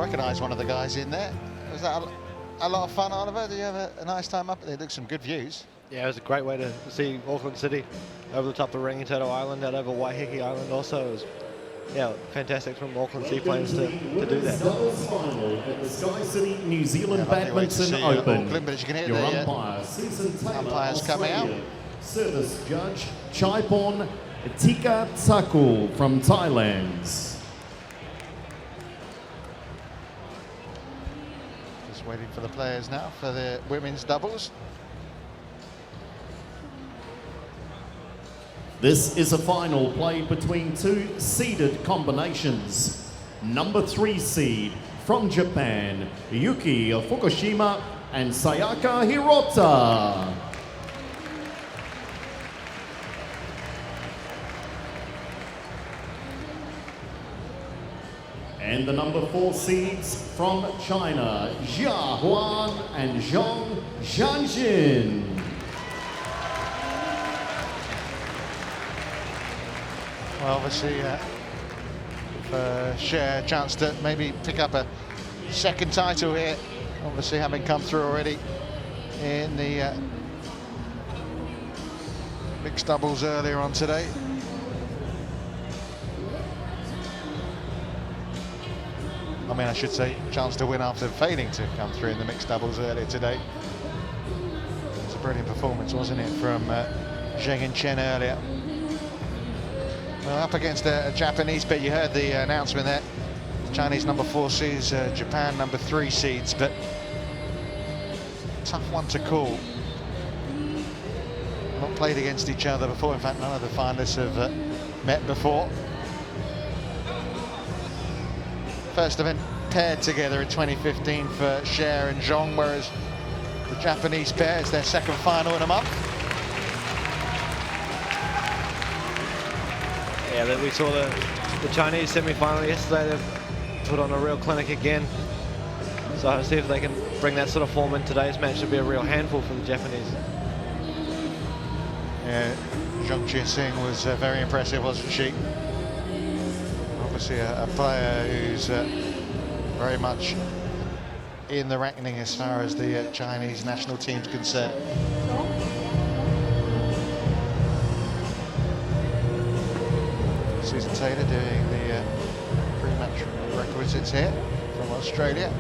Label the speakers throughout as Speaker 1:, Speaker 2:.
Speaker 1: recognise one of the guys in there. Was that a lot of fun, Oliver? Did you have a nice time up there? Looked some good views.
Speaker 2: Yeah, it was a great way to see Auckland City over the top of Rangitoto Island, out over Waiheke Island also. It was, yeah, fantastic from Auckland Seaplanes to do that.
Speaker 3: Doubles final at the Skycity New Zealand Badminton Open.
Speaker 1: Auckland, but as you can hear,
Speaker 3: your
Speaker 1: the
Speaker 3: umpire, Susan Taylor,
Speaker 1: umpires coming out.
Speaker 3: Service judge, Chaipon Tika Takul from Thailand.
Speaker 1: Just waiting for the players now for the women's doubles.
Speaker 3: This is a final played between two seeded combinations. Number 3 seed from Japan, Yuki of Fukushima and Sayaka Hirota. And the number 4 seeds from China, Huan and Zhong Qianxin.
Speaker 1: Well, obviously, share a chance to maybe pick up a second title here. Obviously, having come through already in the mixed doubles earlier on today. I mean, I should say, chance to win after failing to come through in the mixed doubles earlier today. It was a brilliant performance, wasn't it, from Zhong and Chen earlier. Well, up against a Japanese, but you heard the announcement there. The Chinese number 4 seeds, Japan number 3 seeds, but tough one to call. Not played against each other before. In fact, none of the finalists have met before. First event paired together in 2015 for Cher and Zhong, whereas the Japanese pair is their second final in a month.
Speaker 2: Yeah, we saw the Chinese semi-final yesterday. They've put on a real clinic again. So I'll see if they can bring that sort of form in today's match. It'll be a real handful for the Japanese.
Speaker 1: Yeah, Zhong Qianxin was very impressive, wasn't she? Obviously a player who's very much in the reckoning as far as the Chinese national team's concerned. Susan Taylor doing the pre-match requisites here from Australia.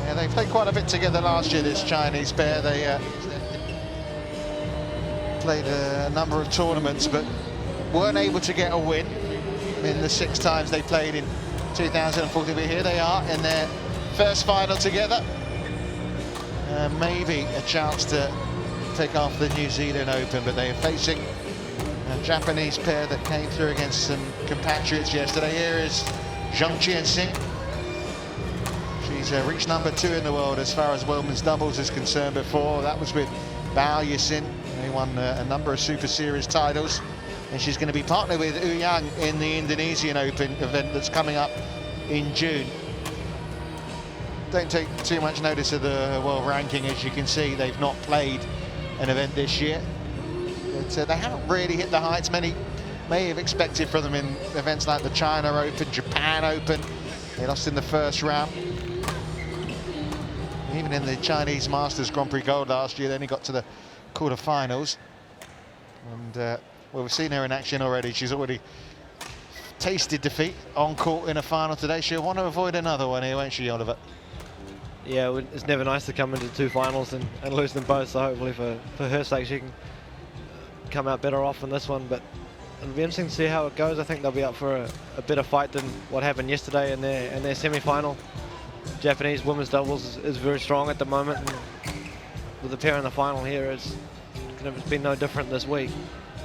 Speaker 1: Yeah, they played quite a bit together last year, this Chinese pair. They played a number of tournaments, but weren't able to get a win in the 6 times they played in 2014. But here they are in their first final together. Maybe a chance to take off the New Zealand Open, but they are facing a Japanese pair that came through against some compatriots yesterday. Here is Zhong Qianxin. She's reached number 2 in the world as far as women's doubles is concerned before. That was with Bao Yasin. They won a number of Super Series titles, and she's going to be partnered with Yang in the Indonesian Open event that's coming up in June. Don't take too much notice of the world ranking. As you can see, they've not played an event this year, but they haven't really hit the heights many may have expected from them in events like the China Open, Japan Open. They lost in the first round. Even in the Chinese Masters Grand Prix Gold last year, they only got to the quarterfinals. And well, we've seen her in action already. She's already tasted defeat on court in a final today. She'll want to avoid another one here, won't she, Oliver?
Speaker 2: Yeah, it's never nice to come into 2 finals and lose them both, so hopefully for her sake she can come out better off in this one. But it'll be interesting to see how it goes. I think they'll be up for a better fight than what happened yesterday in their semi-final. Japanese women's doubles is very strong at the moment, and with the pair in the final here, it's been no different this week.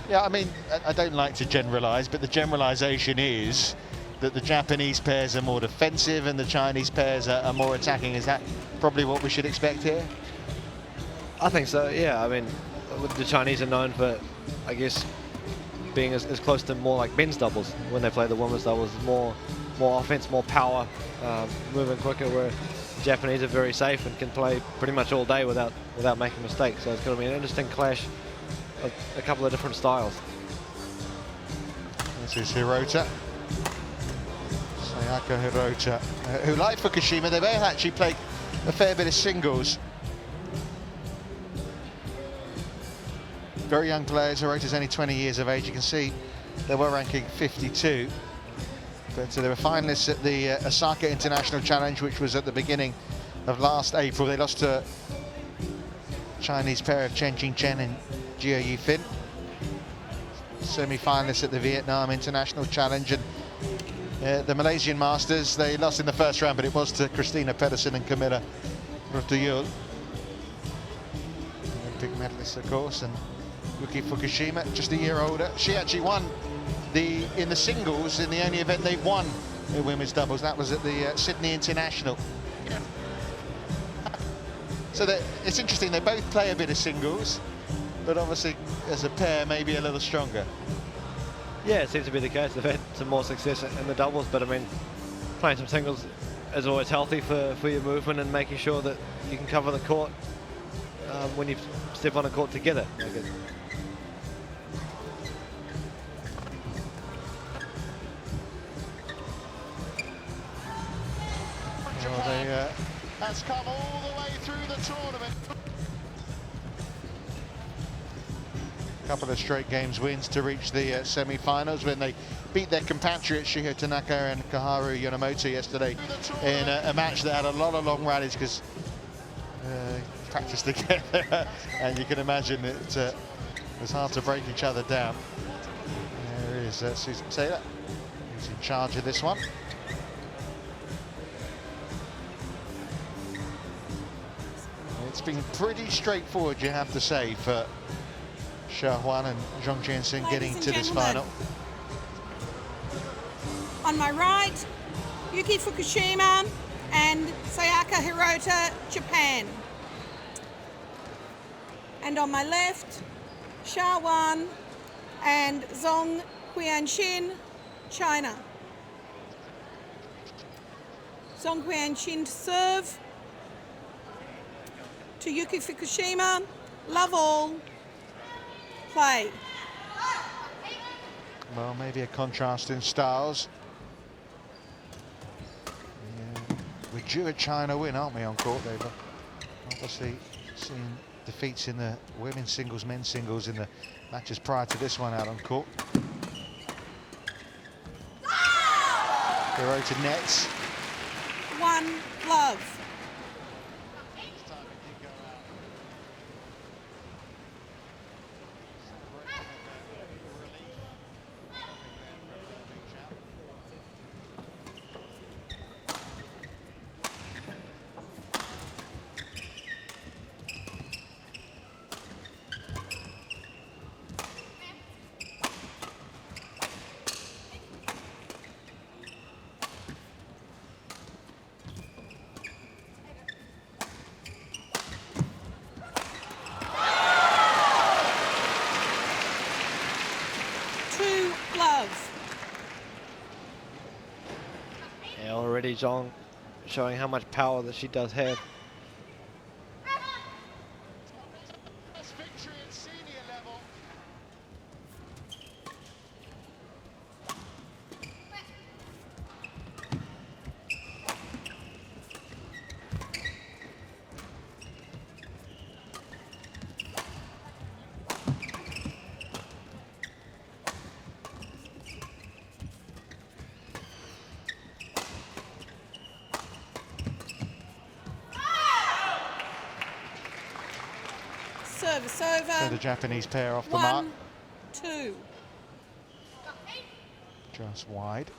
Speaker 1: Yeah, I mean, I don't like to generalise, but the generalisation is that the Japanese pairs are more defensive and the Chinese pairs are more attacking. Is that probably what we should expect here?
Speaker 2: I think so, yeah. I mean, the Chinese are known for, I guess, being as close to more like men's doubles when they play the women's doubles. More offense, more power, moving quicker, where the Japanese are very safe and can play pretty much all day without making mistakes. So it's going to be an interesting clash of a couple of different styles.
Speaker 1: This is Hirota. Sayaka Hirota, who like Fukushima, they both actually played a fair bit of singles. Very young players. Hirota's only 20 years of age. You can see they were ranking 52. But they were finalists at the Osaka International Challenge, which was at the beginning of last April. They lost to Chinese pair of Qianxin and Jiu Fin. Semi-finalists at the Vietnam International Challenge, and the Malaysian Masters, they lost in the first round, but it was to Christina Pedersen and Camilla Rotuyul. Olympic medalists, of course, and Yuki Fukushima, just a year older. She actually won in the singles in the only event they've won in women's doubles. That was at the Sydney International. So it's interesting, they both play a bit of singles, but obviously as a pair maybe a little stronger.
Speaker 2: Yeah, it seems to be the case. They've had some more success in the doubles, but I mean, playing some singles is always healthy for your movement and making sure that you can cover the court when you step on a court together.
Speaker 1: That's come all the way through the tournament. A couple of straight games wins to reach the semi-finals when they beat their compatriots Shiho Tanaka and Kaharu Yonemoto yesterday in a match that had a lot of long rallies because practiced together, and you can imagine it was hard to break each other down. There is Susan Taylor, who's in charge of this one. It's been pretty straightforward, you have to say, for Huan and Zhong Qianxin getting to this final.
Speaker 4: On my right, Yuki Fukushima and Sayaka Hirota, Japan. And on my left, Huan and Zhong Qianxin, China. Zhong Qianxin to serve to Yuki Fukushima, love all, play.
Speaker 1: Well, maybe a contrast in styles. Yeah. We're due a China win, aren't we, on court? They've obviously seen defeats in the women's singles, men's singles in the matches prior to this one out on court. Hirota nets.
Speaker 4: One love.
Speaker 2: Yeah, already Zhong showing how much power that she does have.
Speaker 4: Service over.
Speaker 1: So the Japanese pair off the mark.
Speaker 4: 1-2.
Speaker 1: Just wide.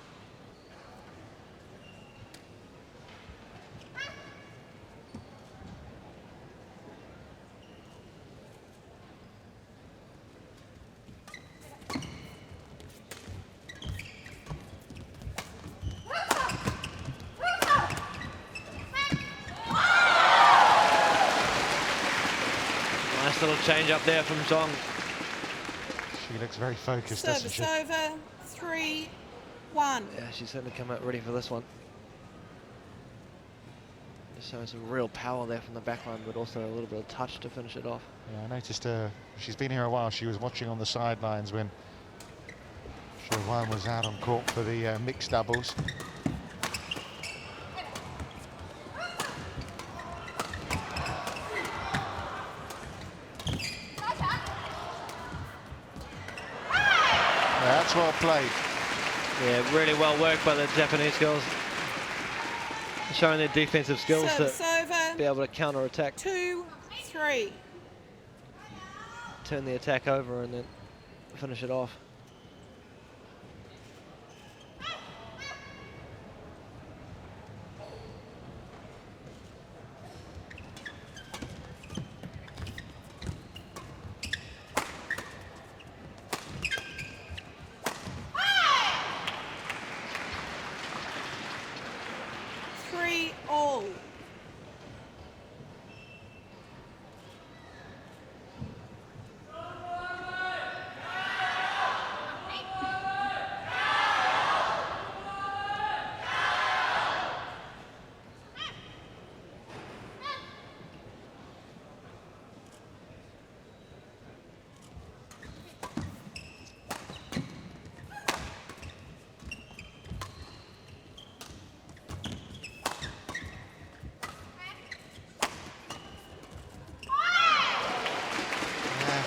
Speaker 2: Nice little change up there from Zhong.
Speaker 1: She looks very focused, doesn't she?
Speaker 4: Service over. 3-1.
Speaker 2: Yeah, she's certainly come out ready for this one. Just showing some real power there from the backline, but also a little bit of touch to finish it off.
Speaker 1: Yeah, I noticed she's been here a while. She was watching on the sidelines when So Huan was out on court for the mixed doubles. That's well played.
Speaker 2: Yeah, really well worked by the Japanese girls. Showing their defensive skills
Speaker 4: Service
Speaker 2: to
Speaker 4: over.
Speaker 2: be able to counter-attack.
Speaker 4: 2-3.
Speaker 2: Turn the attack over and then finish it off.
Speaker 4: All.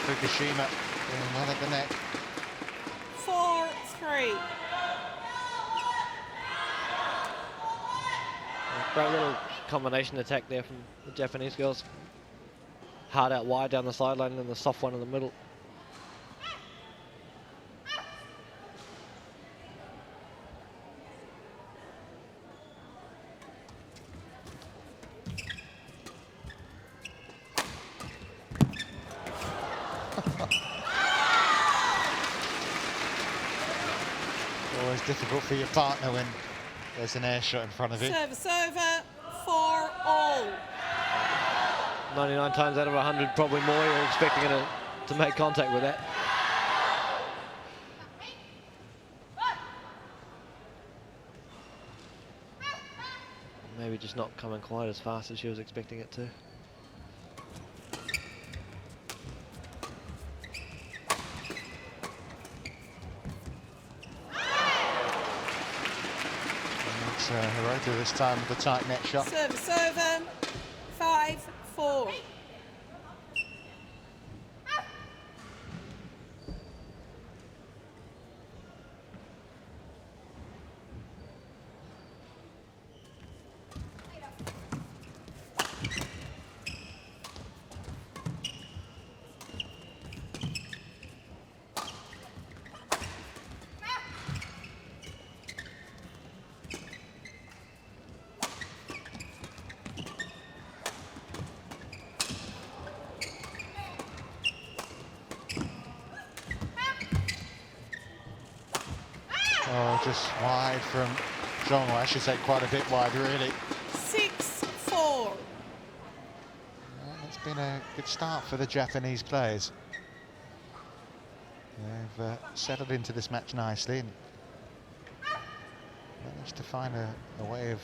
Speaker 1: Fukushima doing well at the net.
Speaker 4: 4-3.
Speaker 2: Great little combination attack there from the Japanese girls. Hard out wide down the sideline and the soft one in the middle.
Speaker 1: Always difficult for your partner when there's an air shot in front of you.
Speaker 4: Service over. 4-all.
Speaker 2: 99 times out of 100, probably more, you're expecting her to make contact with that. Maybe just not coming quite as fast as she was expecting it to.
Speaker 1: It's Hirota this time with the tight net shot.
Speaker 4: Service over. 5-4.
Speaker 1: Oh, just wide from Zhong. Well, I should say quite a bit wide, really.
Speaker 4: 6-4.
Speaker 1: It's been a good start for the Japanese players. They've settled into this match nicely and managed to find a way of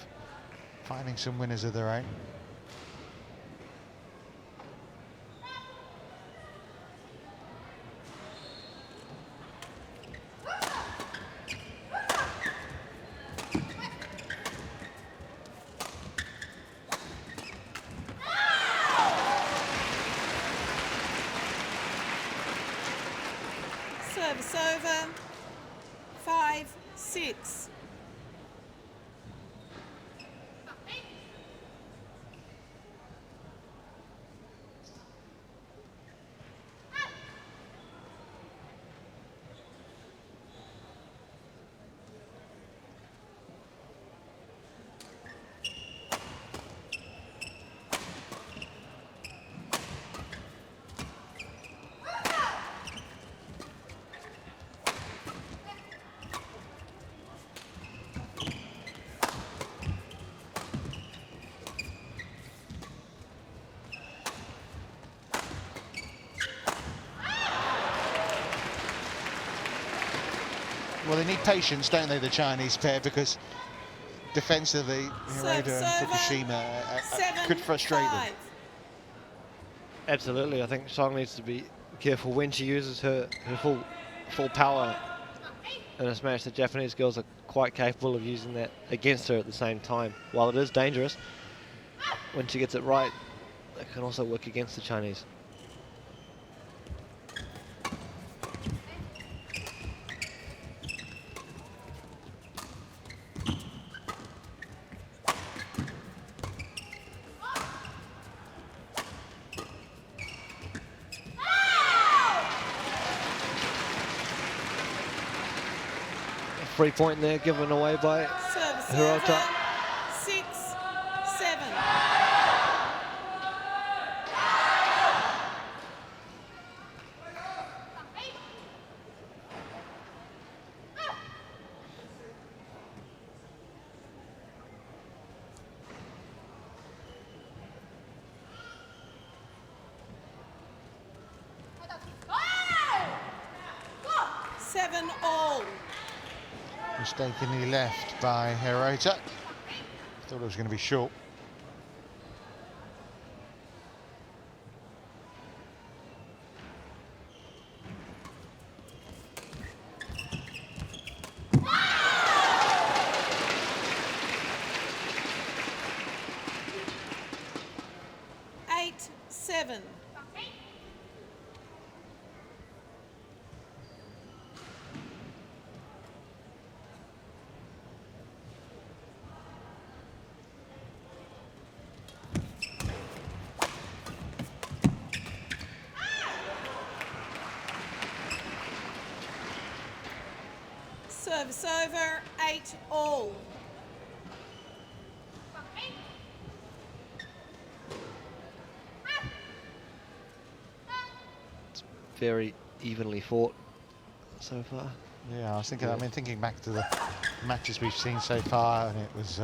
Speaker 1: finding some winners of their own.
Speaker 4: Service over. 5-6.
Speaker 1: Well, they need patience, don't they, the Chinese pair, because defensively, Hirota and Fukushima could frustrate them.
Speaker 2: Absolutely, I think Zhong needs to be careful when she uses her full power in a smash, the Japanese girls are quite capable of using that against her at the same time. While it is dangerous, when she gets it right, it can also work against the Chinese. Free point there given away by Hirota.
Speaker 4: 6-7. Seven all.
Speaker 1: Mistakenly left by Hirota. Thought it was going to be short.
Speaker 4: Seven. Service over, 8-all.
Speaker 2: It's very evenly fought so far.
Speaker 1: Yeah, I was thinking, thinking back to the matches we've seen so far, and it was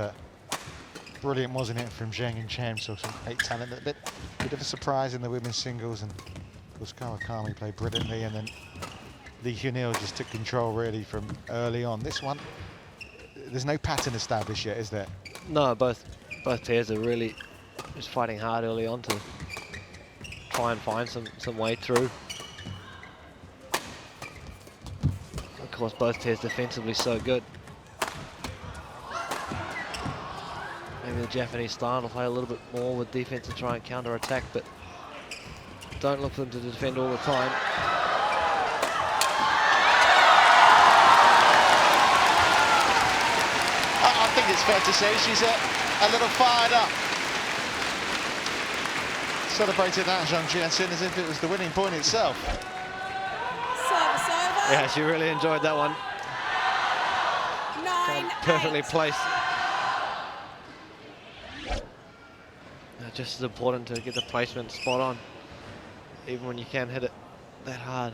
Speaker 1: brilliant, wasn't it, from Zhong and Chen, so some great talent. A bit of a surprise in the women's singles, and of course Kawakami played brilliantly, and then Lee Hyun-il just took control really from early on. This one, there's no pattern established yet, is there?
Speaker 2: No, both pairs are really just fighting hard early on to try and find some way through. Of course, both pairs defensively so good. Maybe the Japanese style to play a little bit more with defense and try and counter-attack, but don't look for them to defend all the time.
Speaker 1: I think it's fair to say she's a little fired up. Celebrated that, Zhong Qianxin, as if it was the winning point itself.
Speaker 4: Service over.
Speaker 2: Yeah, she really enjoyed that one.
Speaker 4: 9-8.
Speaker 2: Perfectly placed. Just as important to get the placement spot on, even when you can't hit it that hard.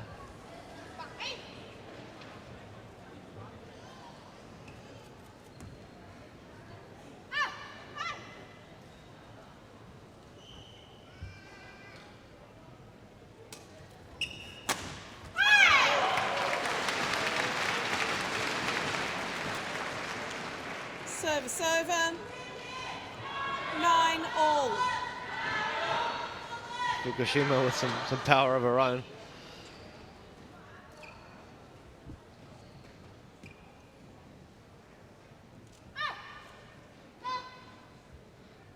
Speaker 4: Service over, 9-all.
Speaker 2: Fukushima with some power of her own.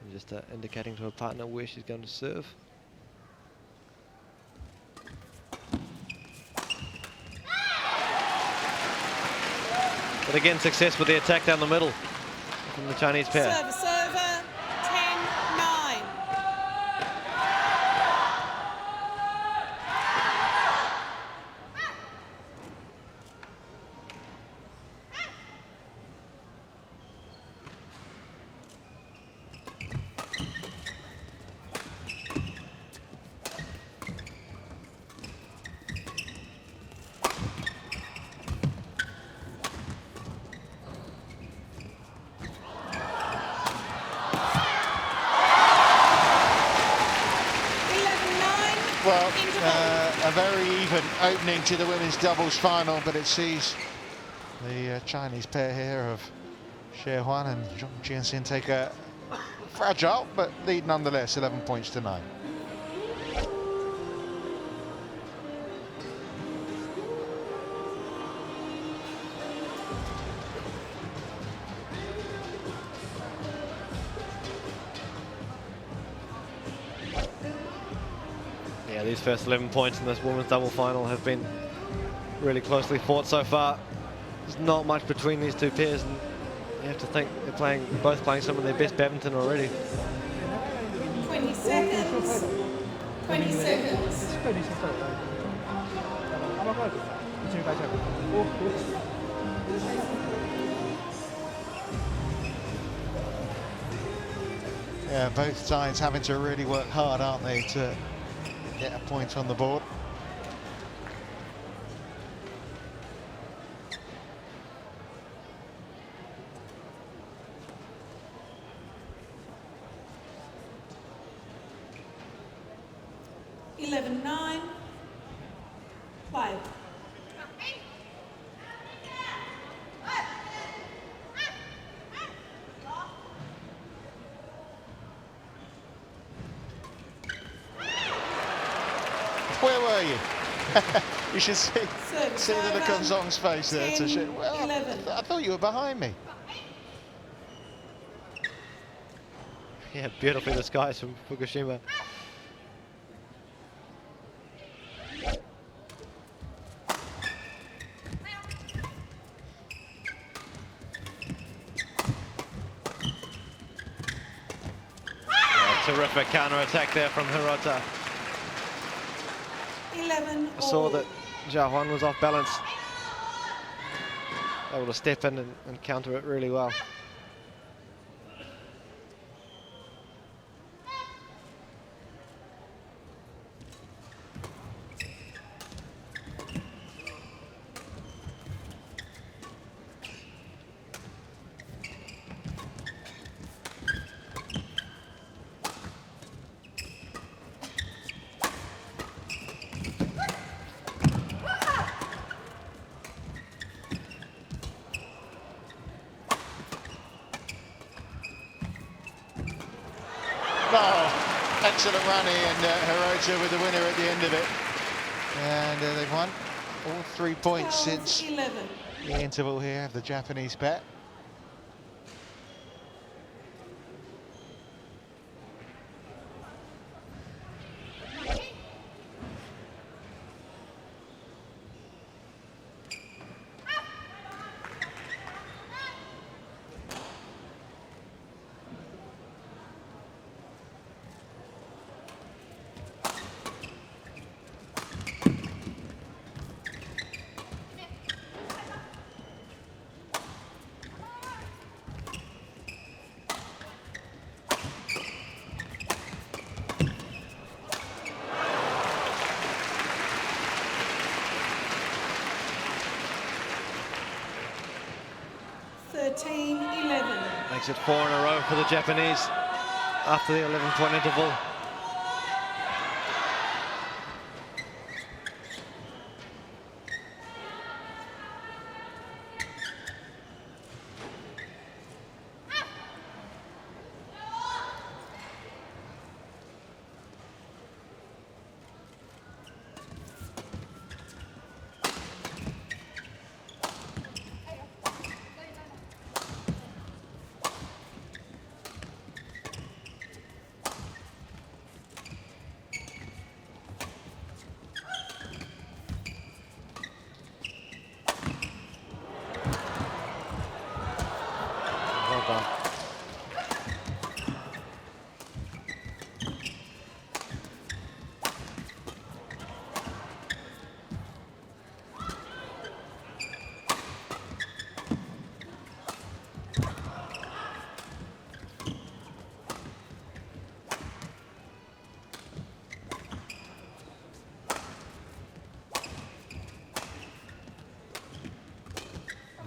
Speaker 2: And just indicating to her partner where she's going to serve. But again, success with the attack down the middle from the Chinese pair.
Speaker 4: Service over, 10-9.
Speaker 1: Well, a very even opening to the women's doubles final, but it sees the Chinese pair here of Huan and Zhong Qianxin take a fragile but lead nonetheless, 11 points to 9.
Speaker 2: Yeah, these first 11 points in this women's double final have been really closely fought so far. There's not much between these two pairs, and you have to think they're both playing some of their best badminton already.
Speaker 4: 20 seconds. 20 seconds.
Speaker 1: Yeah, both sides having to really work hard, aren't they, to get a point on the board.
Speaker 4: Play.
Speaker 1: Where were you? You should see
Speaker 4: Service
Speaker 1: the look on
Speaker 4: over.
Speaker 1: Zhong's face there.
Speaker 4: 10,
Speaker 1: Well,
Speaker 4: 11.
Speaker 1: I thought you were behind me.
Speaker 2: Yeah, beautifully disguised from Fukushima. Terrific counter-attack there from Hirota.
Speaker 4: 11
Speaker 2: I saw
Speaker 4: all.
Speaker 2: that Huan was off balance. Able to step in and counter it really well.
Speaker 1: Oh, excellent run here, and Hirota with the winner at the end of it. And they've won all 3 points
Speaker 4: 12,
Speaker 1: since
Speaker 4: 11.
Speaker 1: the interval here of the Japanese bet.
Speaker 2: Makes it 4 in a row for the Japanese after the 11-point interval.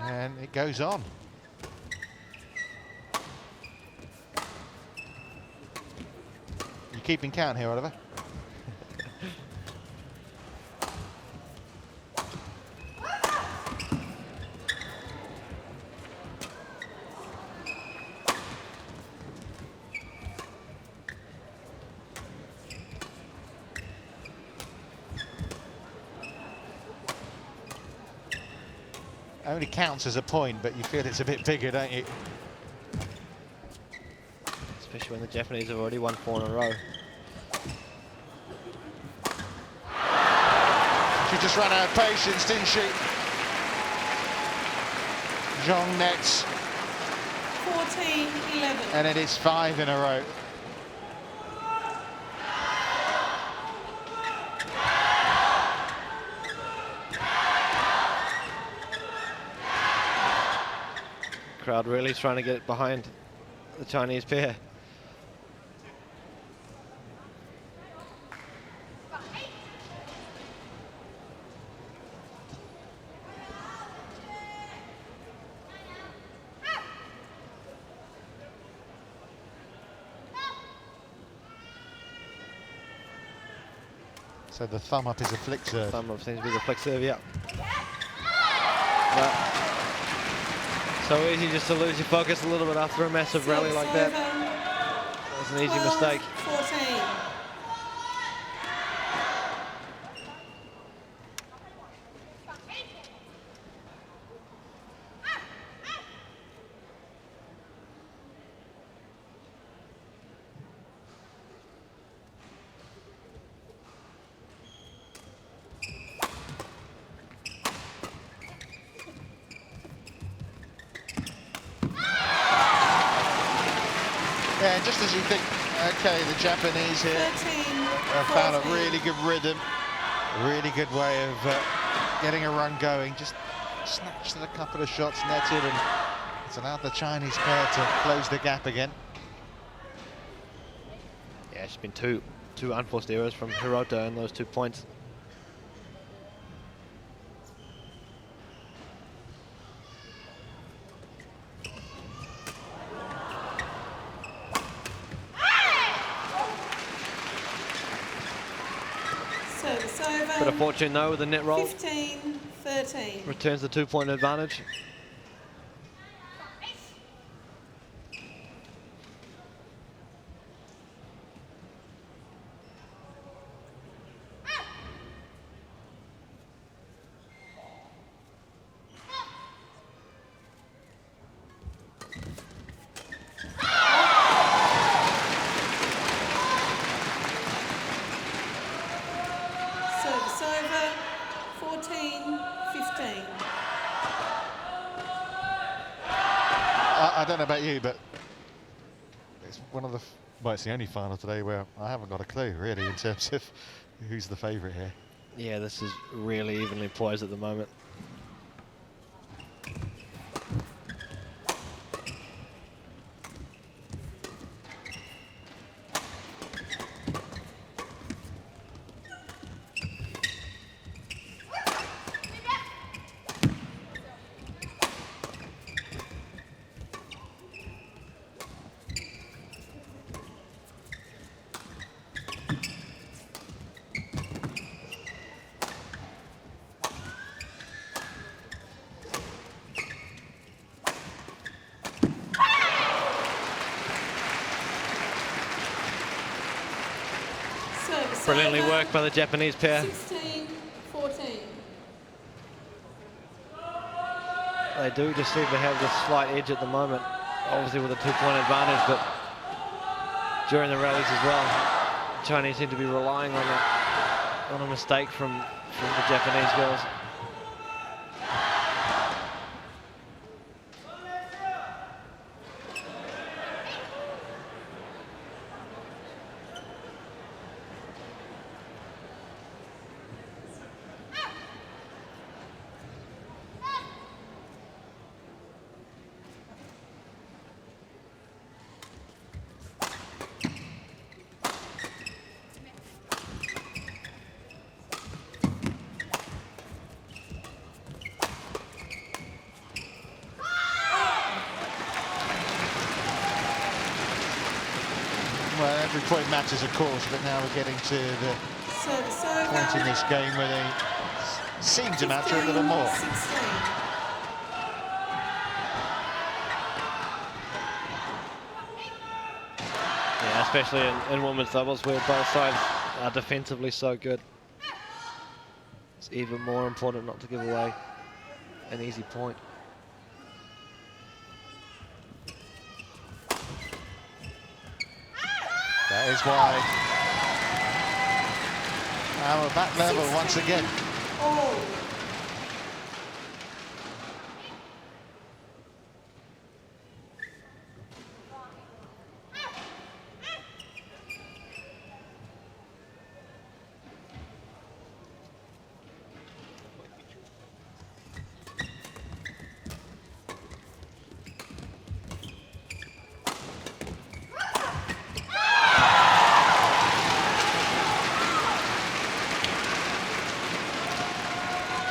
Speaker 1: And it goes on. You keeping count here, Oliver? Only counts as a point, but you feel it's a bit bigger, don't you?
Speaker 2: Especially when the Japanese have already won 4 in a row.
Speaker 1: Sayaka just ran out of patience, didn't she? Zhong nets.
Speaker 4: 14-11.
Speaker 1: And it is 5 in a row.
Speaker 2: Crowd really trying to get behind the Chinese pair.
Speaker 1: So the thumb up is a flick serve.
Speaker 2: Thumb up seems to be the flick serve, yeah. But so easy just to lose your focus a little bit after a massive rally like that. That's an easy mistake.
Speaker 4: 14.
Speaker 1: Yeah, just as you think, okay, the Japanese here
Speaker 4: 13,
Speaker 1: have found a
Speaker 4: 14.
Speaker 1: really good rhythm, a really good way of getting a run going. Just snatched at a couple of shots, netted, and it's allowed the Chinese pair to close the gap again.
Speaker 2: Yeah, it's been two unforced errors from Hirota in those 2 points.
Speaker 4: Service over.
Speaker 2: Bit of fortune though with the net roll.
Speaker 4: 15-13.
Speaker 2: Returns the 2-point advantage.
Speaker 4: Service over. 14-15.
Speaker 1: I don't know about you, but it's one of the, well, it's the only final today where I haven't got a clue, really, in terms of who's the favourite here.
Speaker 2: Yeah, this is really evenly poised at the moment.
Speaker 4: Service
Speaker 2: Brilliantly
Speaker 4: over.
Speaker 2: worked by the Japanese pair.
Speaker 4: 16-14.
Speaker 2: They do just seem to have this slight edge at the moment, obviously with a 2-point advantage, but during the rallies as well, Chinese seem to be relying on that, on a mistake from the Japanese girls.
Speaker 1: Well, every point matters, of course, but now we're getting to the
Speaker 4: Service
Speaker 1: point in
Speaker 4: over.
Speaker 1: this game where they seem to matter a little more.
Speaker 4: 16.
Speaker 2: Yeah, especially in women's doubles where both sides are defensively so good. It's even more important not to give away an easy point.
Speaker 1: That is why our back level once again.
Speaker 4: All.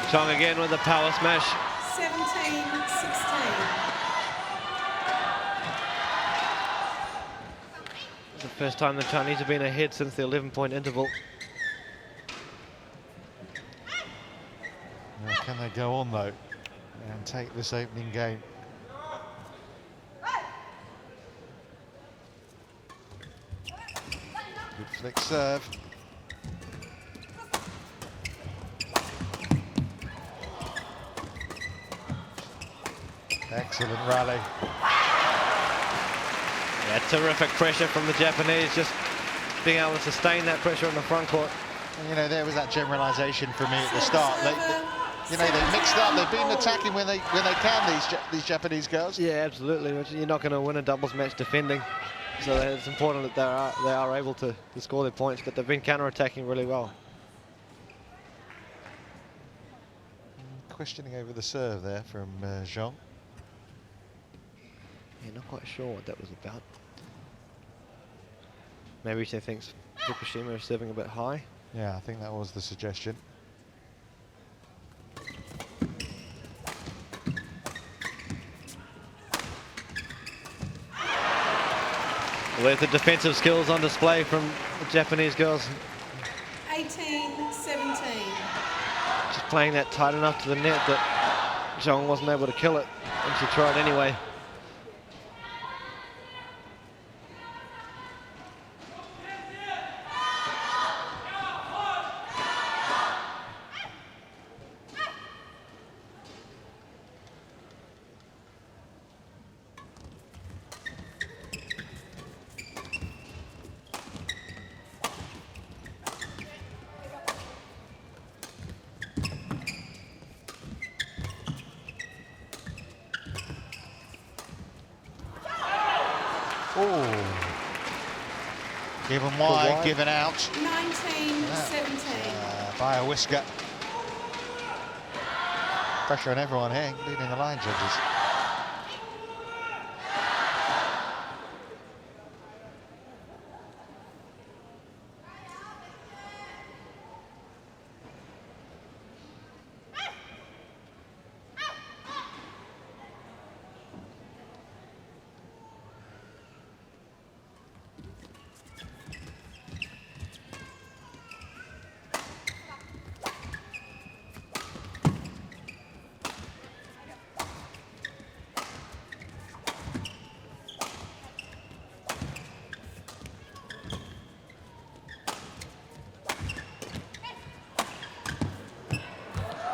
Speaker 2: Zhong again with a power smash.
Speaker 4: 17-16.
Speaker 2: It's the first time the Chinese have been ahead since the 11-point interval.
Speaker 1: Now, can they go on though and take this opening game? Good flick serve. Excellent rally.
Speaker 2: Yeah, terrific pressure from the Japanese, just being able to sustain that pressure on the front court.
Speaker 1: You know, there was that generalisation for me at the start. They mixed up. They've been attacking when they can. These Japanese girls.
Speaker 2: Yeah, absolutely. You're not going to win a doubles match defending, so it's important that they are able to score their points. But they've been counter-attacking really well.
Speaker 1: Questioning over the serve there from Zhong.
Speaker 2: Yeah, not quite sure what that was about. Maybe she thinks Fukushima is serving a bit high.
Speaker 1: Yeah, I think that was the suggestion.
Speaker 2: With the defensive skills on display from the Japanese girls.
Speaker 4: 18-17.
Speaker 2: Just playing that tight enough to the net that Zhong wasn't able to kill it, and she tried anyway.
Speaker 1: Oh, given wide, given out.
Speaker 4: 19-17.
Speaker 1: By a whisker. Pressure on everyone here, including the line judges.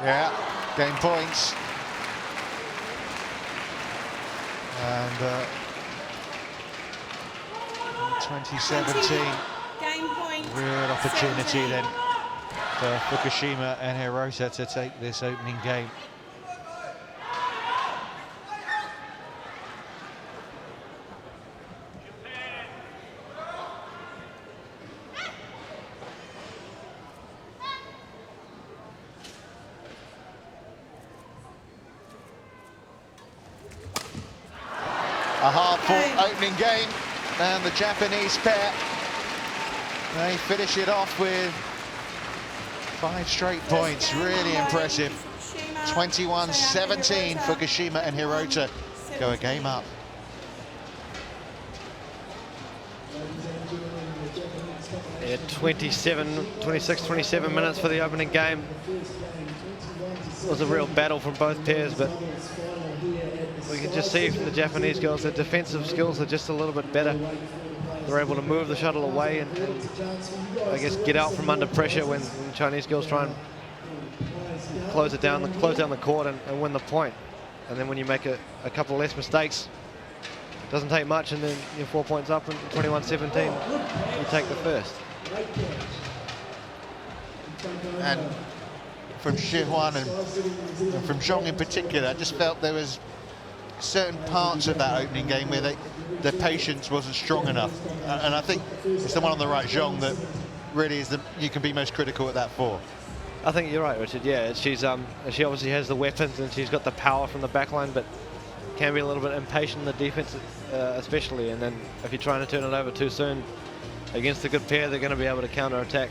Speaker 1: Yeah, game points. And 2017,
Speaker 4: Game point.
Speaker 1: real opportunity
Speaker 4: 17.
Speaker 1: then for Fukushima and Hirota to take this opening game. A hard-fought opening game, and the Japanese pair, they finish it off with 5 straight points. Really impressive. 21-17, Fukushima and Hirota go a game up.
Speaker 2: Yeah, 26-27 minutes for the opening game. It was a real battle from both pairs, but we can just see from the Japanese girls that defensive skills are just a little bit better. They're able to move the shuttle away and I guess get out from under pressure when the Chinese girls try and close down the court and win the point. And then when you make a couple less mistakes, it doesn't take much, and then you're 4 points up and 21-17, you take the first.
Speaker 1: And from Huan and from Zhong in particular. I just felt there was certain parts of that opening game where their patience wasn't strong enough. And I think it's the one on the right, Zhong, that really is you can be most critical at that for.
Speaker 2: I think you're right, Richard. Yeah, she obviously has the weapons and she's got the power from the back line, but can be a little bit impatient in the defense, especially. And then if you're trying to turn it over too soon against a good pair, they're going to be able to counter-attack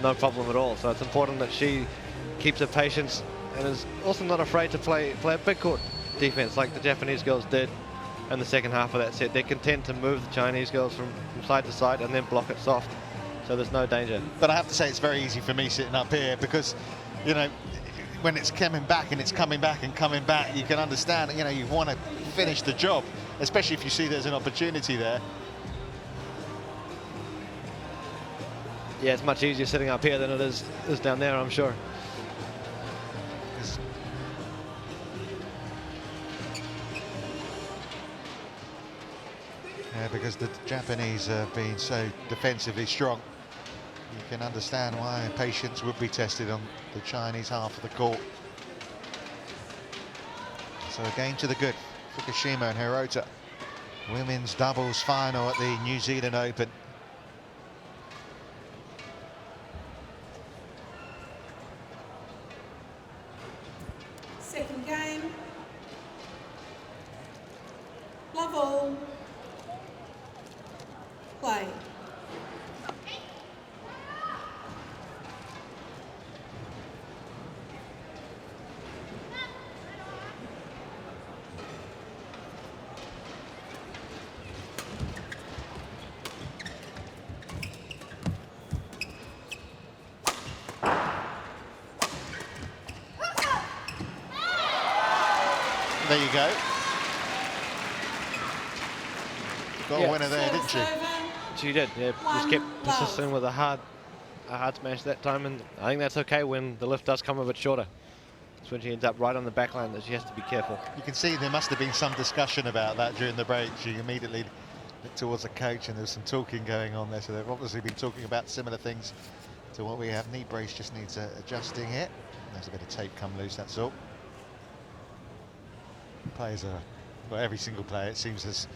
Speaker 2: no problem at all. So it's important that she keeps her patience and is also not afraid to play a big court defense like the Japanese girls did in the second half of that set. They're content to move the Chinese girls from side to side and then block it soft. So there's no danger.
Speaker 1: But I have to say it's very easy for me sitting up here because, you know, when it's coming back and it's coming back and coming back, you can understand, you know, you want to finish the job, especially if you see there's an opportunity there.
Speaker 2: Yeah, it's much easier sitting up here than it is down there, I'm sure.
Speaker 1: Yeah, because the Japanese have been so defensively strong. You can understand why patience would be tested on the Chinese half of the court. So a game to the good. Fukushima and Hirota. Women's doubles final at the New Zealand Open.
Speaker 4: Second game. Love all. Play.
Speaker 1: There you go. Got a winner there,
Speaker 4: Service
Speaker 1: didn't she?
Speaker 4: over.
Speaker 2: She did, yeah. Just kept
Speaker 4: One
Speaker 2: persisting
Speaker 4: love.
Speaker 2: with a hard smash that time, and I think that's okay when the lift does come a bit shorter. It's when she ends up right on the back line that she has to be careful.
Speaker 1: You can see there must have been some discussion about that during the break. She immediately looked towards the coach and there was some talking going on there, so they've obviously been talking about similar things to what we have. Knee brace just needs adjusting here. There's a bit of tape come loose, that's all. Players are, well, every single player it seems there's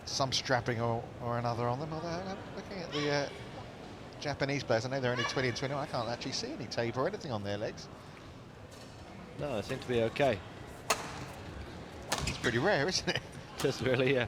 Speaker 1: some strapping or another on them. Although looking at the Japanese players, I know they're only 20 and 21, I can't actually see any tape or anything on their legs.
Speaker 2: No, it seemed to be okay.
Speaker 1: It's pretty rare, isn't it?
Speaker 2: Just really, yeah.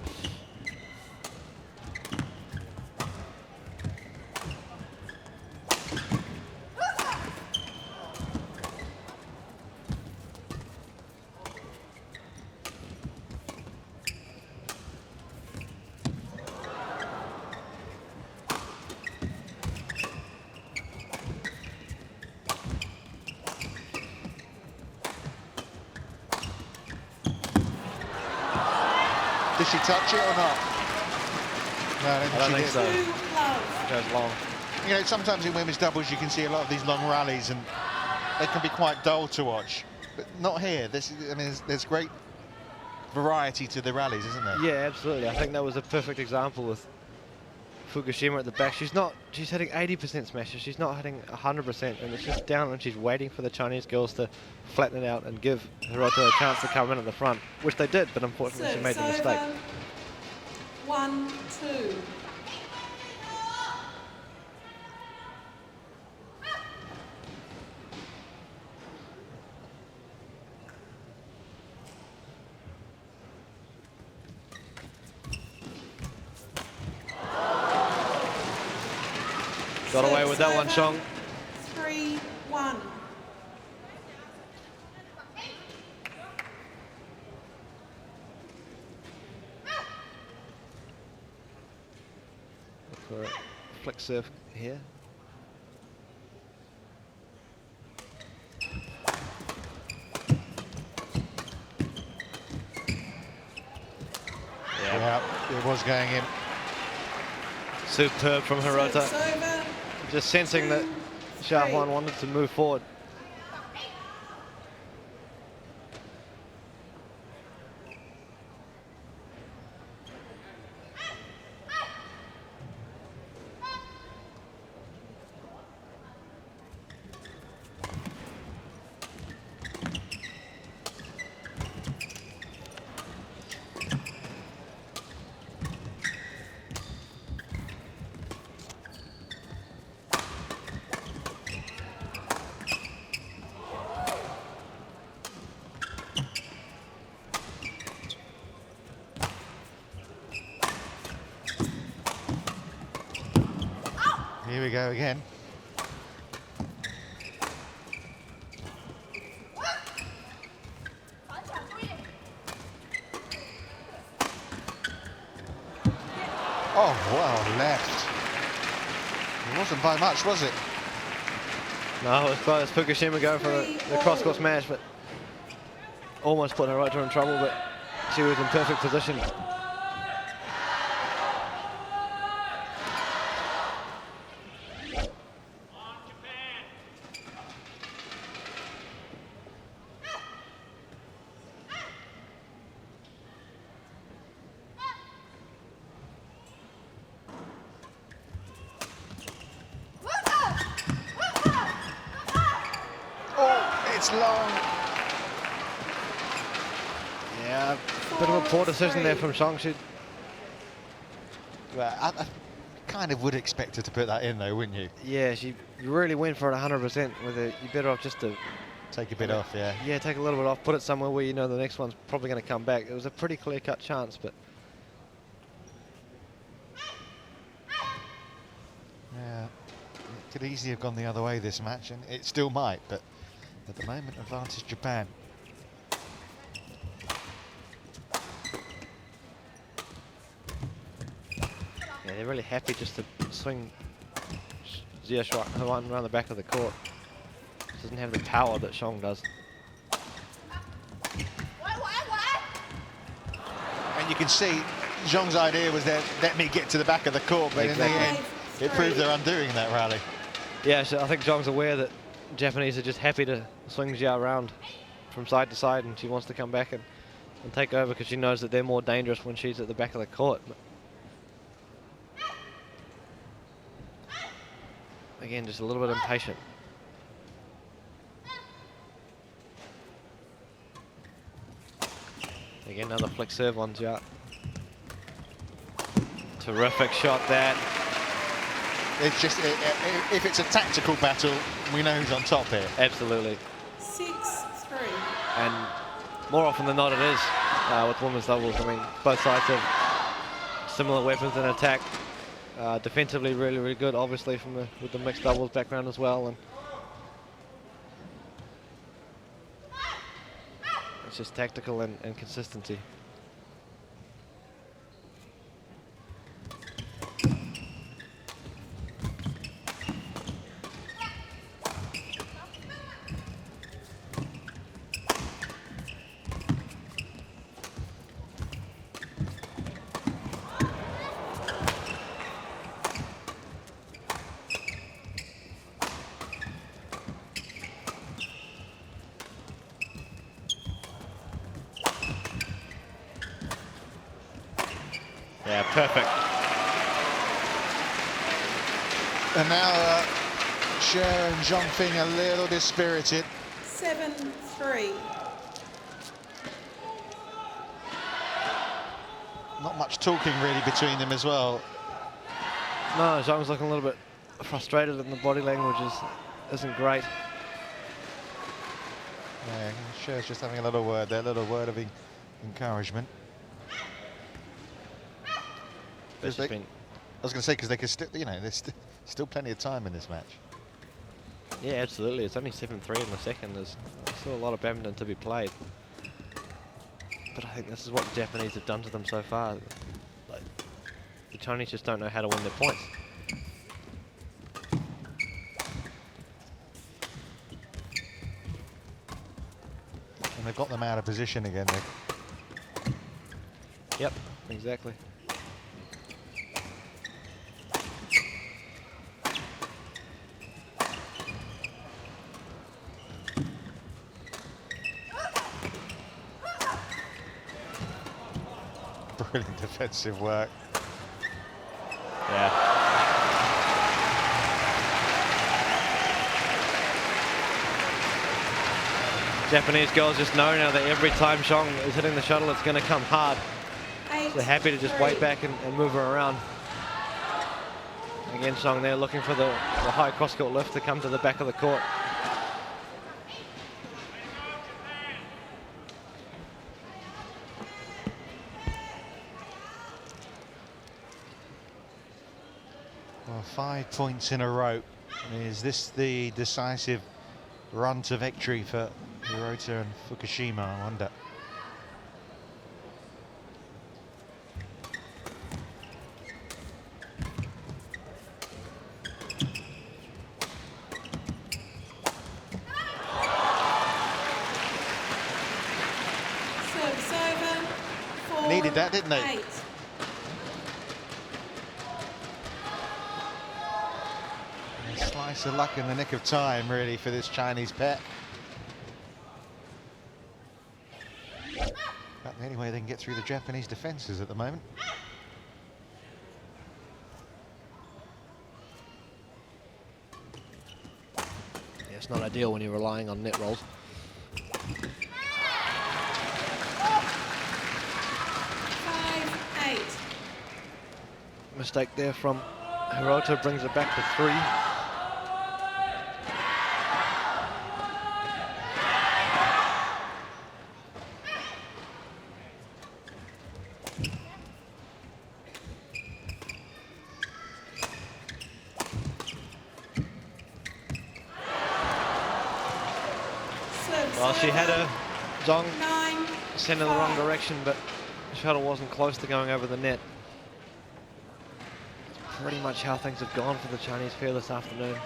Speaker 1: Did she touch it or not? No, I
Speaker 2: don't think
Speaker 1: did.
Speaker 2: so.
Speaker 4: Two love.
Speaker 2: Goes long.
Speaker 1: You know, sometimes in women's doubles you can see a lot of these long rallies and they can be quite dull to watch, but not here. I mean, there's great variety to the rallies, isn't there?
Speaker 2: Yeah, absolutely. I think that was a perfect example with Fukushima at the back. She's hitting 80% smashes. She's not hitting 100%, and it's just down and she's waiting for the Chinese girls to flatten it out and give Hirota a chance to come in at the front, which they did, but unfortunately she made the
Speaker 4: Service
Speaker 2: mistake.
Speaker 4: over. 1-2.
Speaker 2: Got away with that one, Zhong.
Speaker 4: 3-1.
Speaker 2: For a flick serve here.
Speaker 1: Yeah, it was going in.
Speaker 2: Superb from Hirota.
Speaker 4: Service over.
Speaker 2: Just sensing that Huan wanted to move forward.
Speaker 1: go again. Oh, well left. It wasn't by much, was it?
Speaker 2: No, it was close. Fukushima going for the cross-court smash, but almost put Hirota in trouble, but she was in perfect position.
Speaker 1: It's long.
Speaker 2: Yeah, bit of a poor decision there from Zhong.
Speaker 1: Well, I kind of would expect her to put that in though, wouldn't you?
Speaker 2: Yeah, she really went for it 100% with it. You're better off just to
Speaker 1: Take a bit off, yeah.
Speaker 2: Yeah, take a little bit off, put it somewhere where you know the next one's probably going to come back. It was a pretty clear-cut chance, but
Speaker 1: yeah, it could easily have gone the other way this match, and it still might, but at the moment, advantage Japan.
Speaker 2: yeah, they're really happy just to swing Huan around the back of the court. Doesn't have the power that Zhong does.
Speaker 1: And you can see Zhong's idea was that let me get to the back of the court, but
Speaker 2: Exactly.
Speaker 1: in the end, it proved they're undoing that rally.
Speaker 2: Yeah, so I think Zhong's aware that Japanese are just happy to swing Jia around from side to side, and she wants to come back and take over because she knows that they're more dangerous when she's at the back of the court. But again, just a little bit impatient. Again, another flick serve on Jia. Terrific shot that.
Speaker 1: It's just, if it's a tactical battle, we know who's on top here.
Speaker 2: Absolutely.
Speaker 4: 6-3.
Speaker 2: And more often than not it is with women's doubles. I mean, both sides have similar weapons in attack. Defensively really, really good, obviously, with the mixed doubles background as well. And it's just tactical and consistency. Yeah, perfect.
Speaker 1: And now Cher and Zhong Fing a little dispirited.
Speaker 4: 7-3.
Speaker 1: Not much talking really between them as well.
Speaker 2: No, Zhong's looking a little bit frustrated and the body language isn't great.
Speaker 1: Yeah, Cher's just having a little word there, a little word of encouragement.
Speaker 2: But
Speaker 1: I was going to say, because they could still, you know, there's still plenty of time in this match.
Speaker 2: Yeah, absolutely. It's only 7-3 in the second. There's still a lot of badminton to be played. But I think this is what the Japanese have done to them so far. Like, the Chinese just don't know how to win their points.
Speaker 1: And they've got them out of position again.
Speaker 2: Yep, exactly.
Speaker 1: Brilliant defensive work.
Speaker 2: Yeah. Japanese girls just know now that every time Zhong is hitting the shuttle, it's going to come hard. So they're happy to just wait back and move her around. Again, Zhong there looking for the high cross-court lift to come to the back of the court.
Speaker 1: Well, 5 points in a row. Is this the decisive run to victory for Hirota and Fukushima, I wonder?
Speaker 4: Service over. 4,
Speaker 1: Needed that, didn't they?
Speaker 4: 8.
Speaker 1: A slice of luck in the nick of time, really, for this Chinese pair. About the only way they can get through the Japanese defences at the moment.
Speaker 2: Yeah, it's not ideal when you're relying on net rolls.
Speaker 4: 5, 8.
Speaker 2: Mistake there from Hirota, brings it back to 3. Well, she had a Zhong
Speaker 4: 9,
Speaker 2: sent in the wrong direction, but the shuttle wasn't close to going over the net. That's pretty much how things have gone for the Chinese pair this afternoon.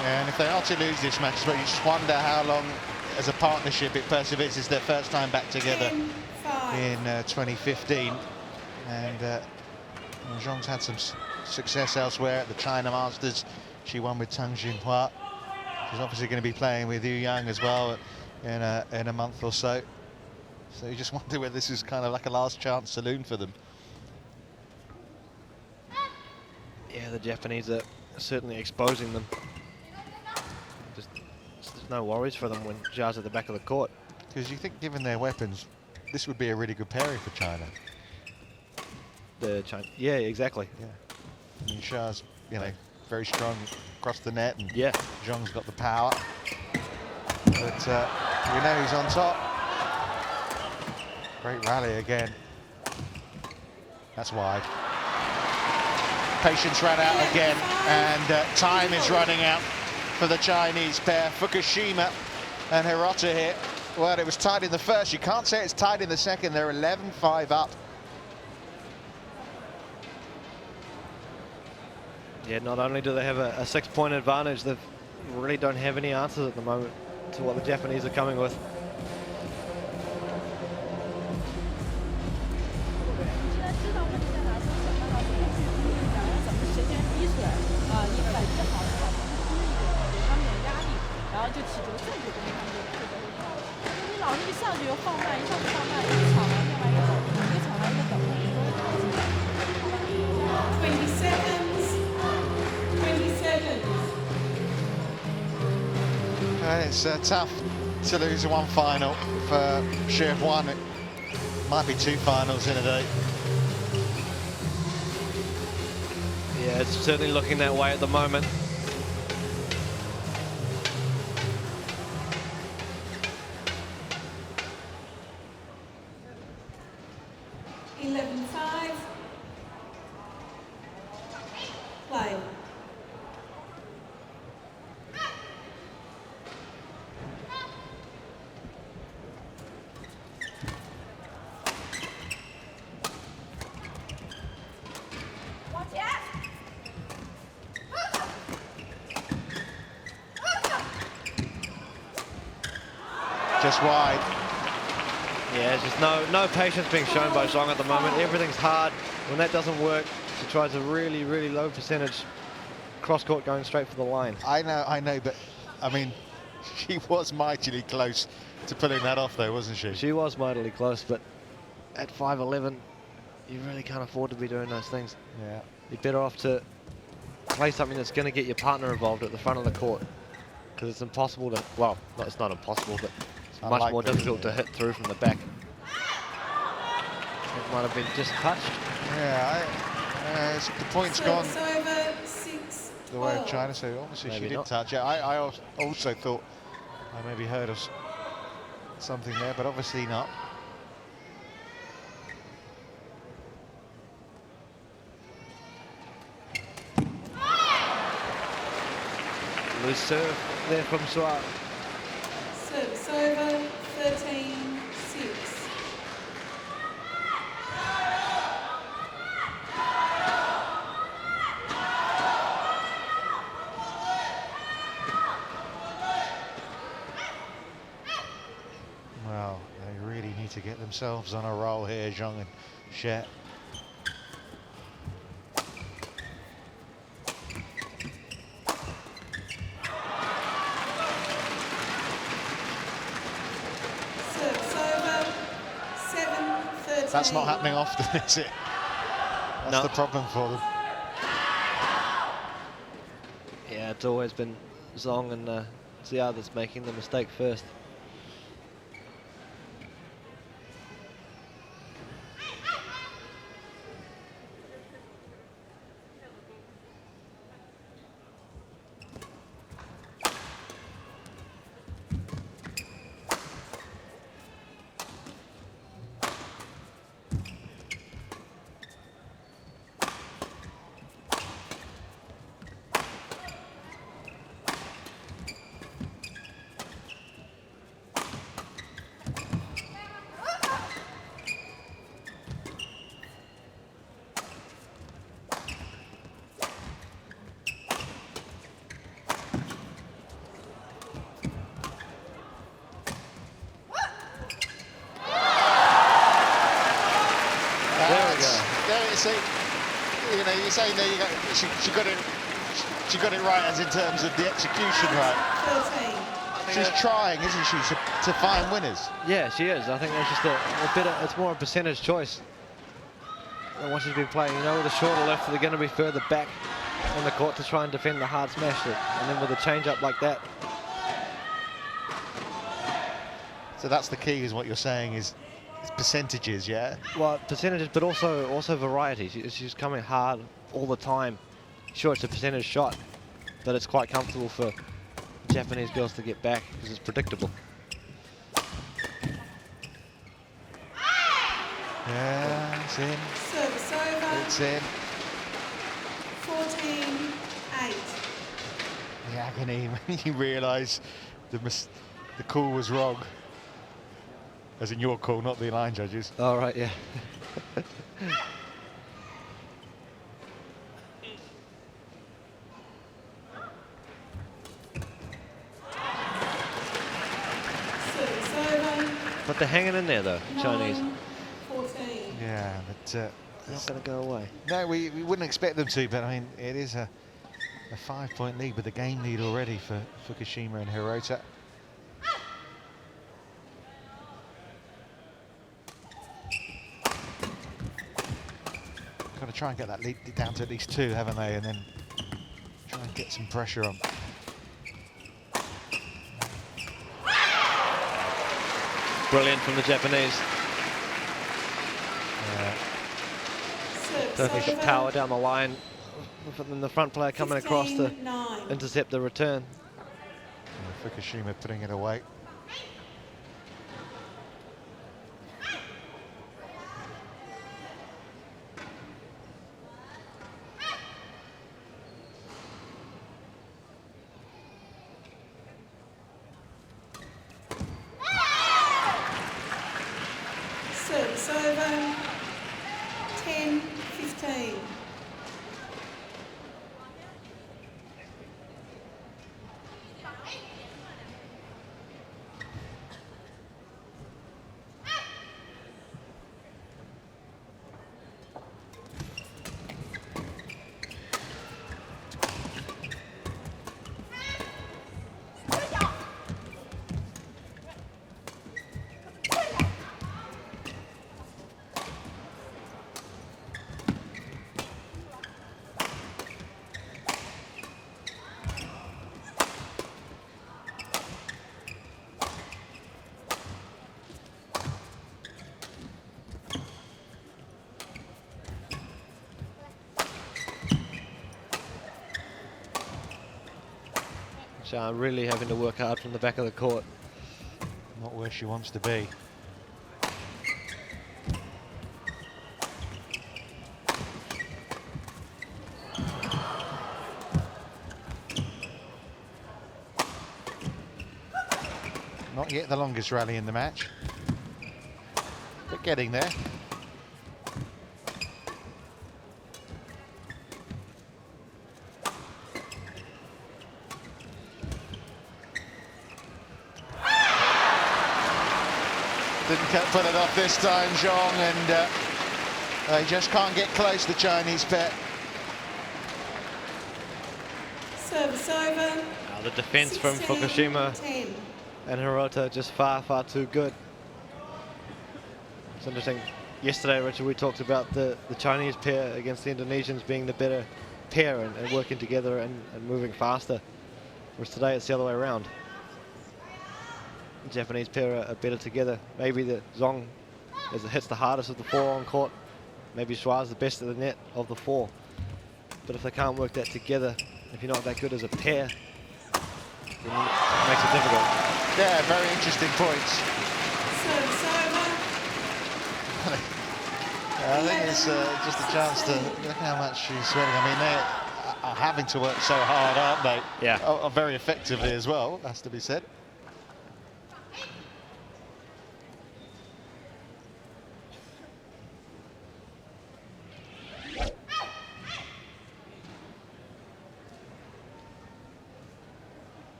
Speaker 1: And if they are to lose this match, you just wonder how long, as a partnership, it perseveres. It's their first time back together
Speaker 4: 10, 5.
Speaker 1: in 2015. And Zhong's had some success elsewhere at the China Masters. She won with Tang Jinhua. She's obviously going to be playing with Yu Yang as well in a month or so. So you just wonder whether this is kind of like a last chance saloon for them.
Speaker 2: Yeah, the Japanese are certainly exposing them. There's no worries for them when Zha's at the back of the court.
Speaker 1: Because you think, given their weapons, this would be a really good pairing for China.
Speaker 2: Yeah, exactly.
Speaker 1: Yeah. I mean, Zha's, you know, very strong across the net, and
Speaker 2: Yeah.
Speaker 1: Zhong's got the power. But you know he's on top. Great rally again. That's wide. Patience ran out again, and time is running out for the Chinese pair. Fukushima and Hirota here. Well, it was tied in the first. You can't say it's tied in the second. They're 11-5 up.
Speaker 2: Yeah, not only do they have a 6-point advantage, they really don't have any answers at the moment to what the Japanese are coming with.
Speaker 1: It's tough to lose one final for Huan. It might be 2 finals in a day.
Speaker 2: Yeah, it's certainly looking that way at the moment.
Speaker 4: Play.
Speaker 1: Just wide.
Speaker 2: Yeah, there's just no patience being shown by Zhong at the moment. Everything's hard. When that doesn't work, she tries a really, really low percentage cross-court going straight for the line.
Speaker 1: I know, but I mean, she was mightily close to pulling that off, though, wasn't she?
Speaker 2: She was mightily close, but at 5'11", you really can't afford to be doing those things.
Speaker 1: Yeah.
Speaker 2: You're better off to play something that's going to get your partner involved at the front of the court, because it's impossible to, well, no, it's not impossible, but it's much more difficult to hit through from the back. It might have been just touched.
Speaker 1: Yeah, the point's gone
Speaker 4: Over 6.
Speaker 1: the way of China, so obviously
Speaker 2: Maybe
Speaker 1: she did
Speaker 2: not.
Speaker 1: touch it. I also thought I maybe heard of something there, but obviously not.
Speaker 2: Loose serve there from Suat.
Speaker 4: Service over 13-6.
Speaker 1: Well, they really need to get themselves on a roll here, Zhong and Xie.
Speaker 4: Service over 7-13.
Speaker 1: That's not happening often, is it? That's
Speaker 2: No.
Speaker 1: the problem for them.
Speaker 2: Yeah, it's always been Zhong and Zia that's making the mistake first.
Speaker 1: See, you know, you're saying there she got it right, as in terms of the execution right.
Speaker 4: 13.
Speaker 1: She's trying, isn't she, to find winners?
Speaker 2: Yeah, she is. I think that's just a better, it's more a percentage choice than what she's been playing. You know, with a shorter lift, they're going to be further back on the court to try and defend the hard smash. And then with a change up like that.
Speaker 1: So that's the key, is what you're saying, is percentages, yeah?
Speaker 2: Well, percentages, but also variety. She's coming hard all the time. Sure, it's a percentage shot, but it's quite comfortable for Japanese girls to get back because it's predictable.
Speaker 1: Yeah, it's in.
Speaker 4: Service over
Speaker 1: It's in.
Speaker 4: 14-8.
Speaker 1: The agony when you realise the call was wrong. As in your call, not the line judges.
Speaker 2: All right, yeah.
Speaker 4: Service over
Speaker 2: But they're hanging in there, though, Chinese.
Speaker 4: 9-14.
Speaker 1: Yeah, but
Speaker 2: They're not going to go away.
Speaker 1: no, we wouldn't expect them to, but I mean, it is a 5-point lead with the game lead already for Fukushima and Hirota. Got to try and get that lead down to at least 2, haven't they? And then try and get some pressure on.
Speaker 2: Brilliant from the Japanese.
Speaker 4: Service
Speaker 2: Perfect
Speaker 4: over
Speaker 2: power down the line. And the front player coming across to
Speaker 4: 15-9.
Speaker 2: intercept the return.
Speaker 1: Fukushima putting it away.
Speaker 4: Service over 10-15.
Speaker 2: Zhong really having to work hard from the back of the court.
Speaker 1: Not where she wants to be. Not yet the longest rally in the match, but getting there. Didn't put it off this time, Zhong, and they just can't get close, the Chinese pair.
Speaker 4: Service over.
Speaker 2: The defense from
Speaker 4: 16,
Speaker 2: Fukushima
Speaker 4: 10.
Speaker 2: and Hirota just far too good. It's interesting. Yesterday, Richard, we talked about the Chinese pair against the Indonesians being the better pair and working together and moving faster. Whereas today it's the other way around. The Japanese pair are better together. Maybe the Zhong, as it hits the hardest of the four on court, maybe Shua's the best at the net of the four. But if they can't work that together, if you're not that good as a pair, then it makes it difficult.
Speaker 1: Yeah, very interesting points.
Speaker 4: Service over.
Speaker 1: I think it's just a chance to look how much she's sweating. I mean, they are having to work so hard, aren't they?
Speaker 2: Yeah.
Speaker 1: Very effectively as well, has to be said.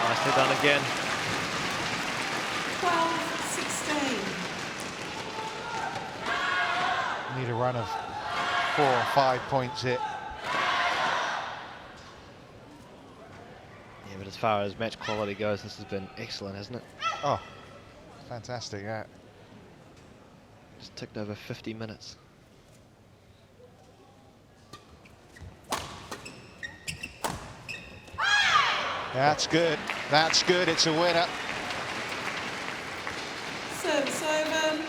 Speaker 2: Nicely done again.
Speaker 4: 12-16.
Speaker 1: Need a run of 4 or 5 points here.
Speaker 2: Yeah, but as far as match quality goes, this has been excellent, hasn't it?
Speaker 1: Oh, fantastic, yeah.
Speaker 2: Just ticked over 50 minutes.
Speaker 1: That's good. That's good. It's a winner.
Speaker 4: Service over.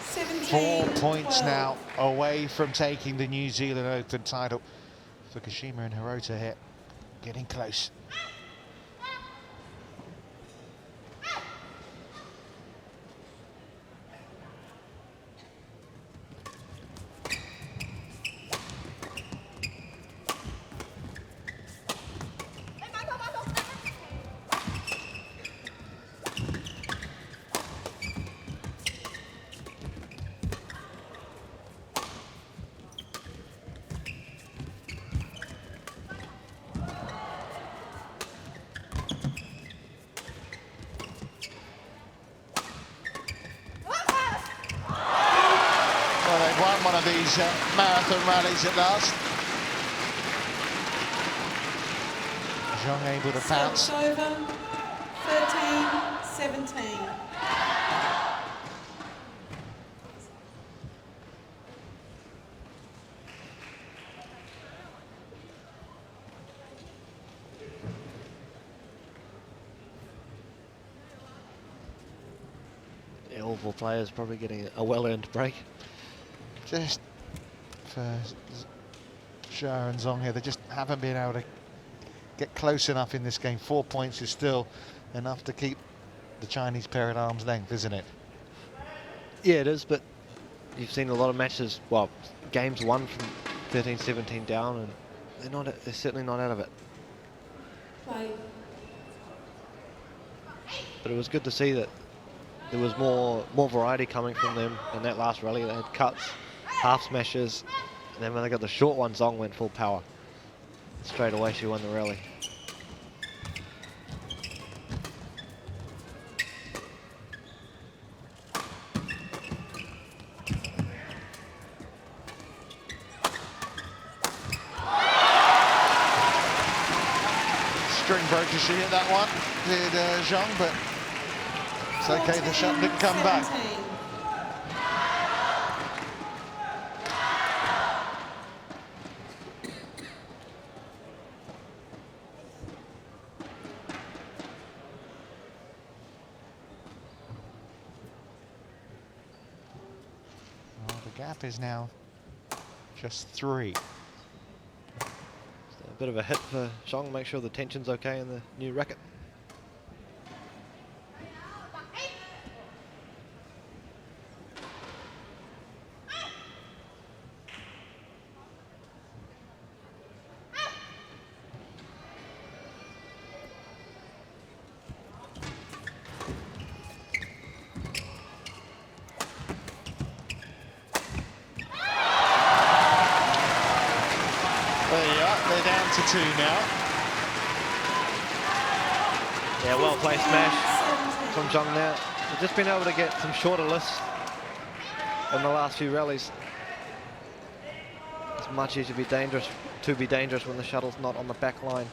Speaker 4: 17.
Speaker 1: 4 points
Speaker 4: 12.
Speaker 1: now away from taking the New Zealand Open title. Fukushima and Hirota here, getting close. Won one of these marathon rallies at last. Zhong able to pounce.
Speaker 4: Service over. 13-17.
Speaker 2: The Oval players probably getting a well-earned break.
Speaker 1: Just for Xia and Zhong here, they just haven't been able to get close enough in this game. 4 points is still enough to keep the Chinese pair at arm's length, isn't it?
Speaker 2: Yeah, it is, but you've seen a lot of matches, well, games won from 13-17 down, and they're certainly not out of it.
Speaker 4: Play.
Speaker 2: But it was good to see that there was more variety coming from them in that last rally. They had cuts, half smashes, and then when they got the short one, Zhong went full power. Straight away, she won the rally.
Speaker 1: String broke she hit that one, did Zhong, but it's okay, the shot didn't come back.
Speaker 4: 17.
Speaker 1: Well, the gap is now just 3.
Speaker 2: So a bit of a hit for Zhong, make sure the tension's okay in the new racket.
Speaker 1: There you are, they're down to 2 now.
Speaker 2: Yeah, well played smash from Zhong there. They've just been able to get some shorter lists in the last few rallies. It's much easier to be dangerous when the shuttle's not on the back line.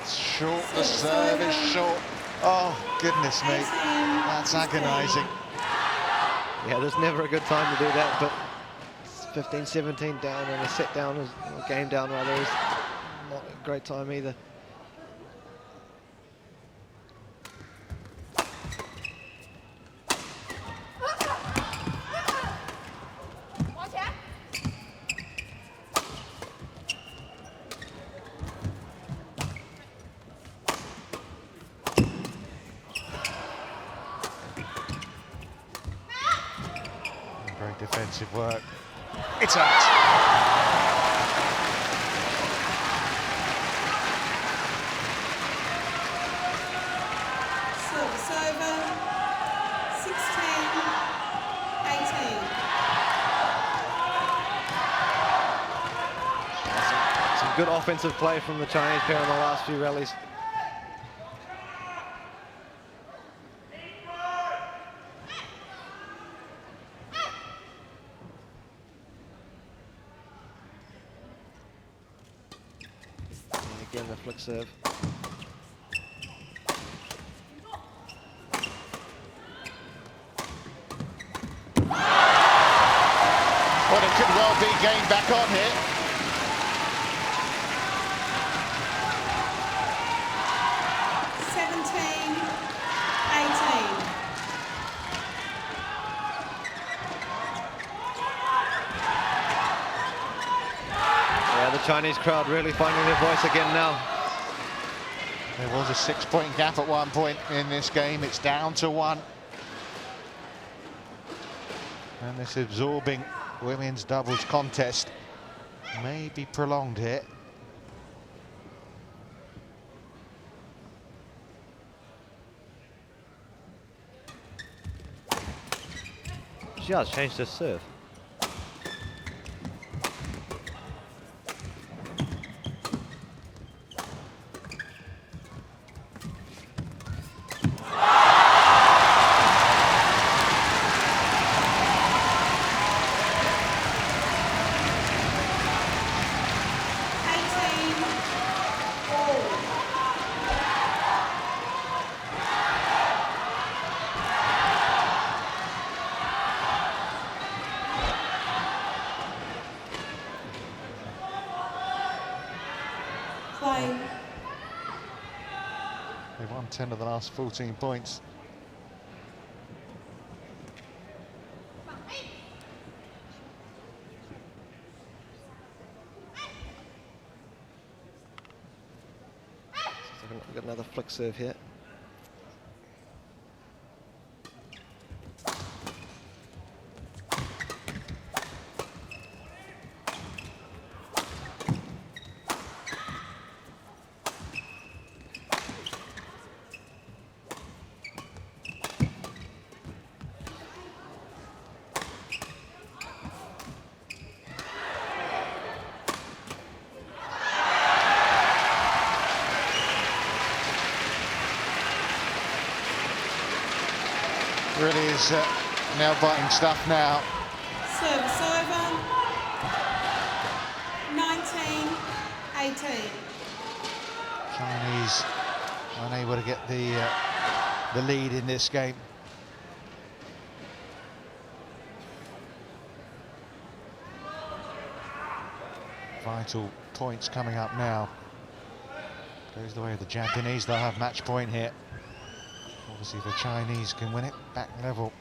Speaker 1: It's short, the serve is short. Oh, goodness me, that's agonising.
Speaker 2: Yeah, there's never a good time to do that, but 15-17 down and a set down, or game down rather, is not a great time either.
Speaker 1: Very defensive work. It's out.
Speaker 4: Service over. 16-18.
Speaker 2: Some good offensive play from the Chinese pair in the last few rallies. Again, the flick serve.
Speaker 1: Well, it could well be game back on here.
Speaker 2: Yeah, the Chinese crowd really finding their voice again now.
Speaker 1: There was a 6-point gap at one point in this game. It's down to 1. And this absorbing women's doubles contest may be prolonged here.
Speaker 2: She has changed her serve.
Speaker 1: They've won 10 of the last 14 points.
Speaker 2: We've got another flick serve here.
Speaker 1: Really is nail-biting stuff now.
Speaker 4: Service over. 19-18.
Speaker 1: Chinese unable to get the lead in this game. Vital points coming up now. Goes the way of the Japanese. They'll have match point here. Obviously, the Chinese can win it. Back level.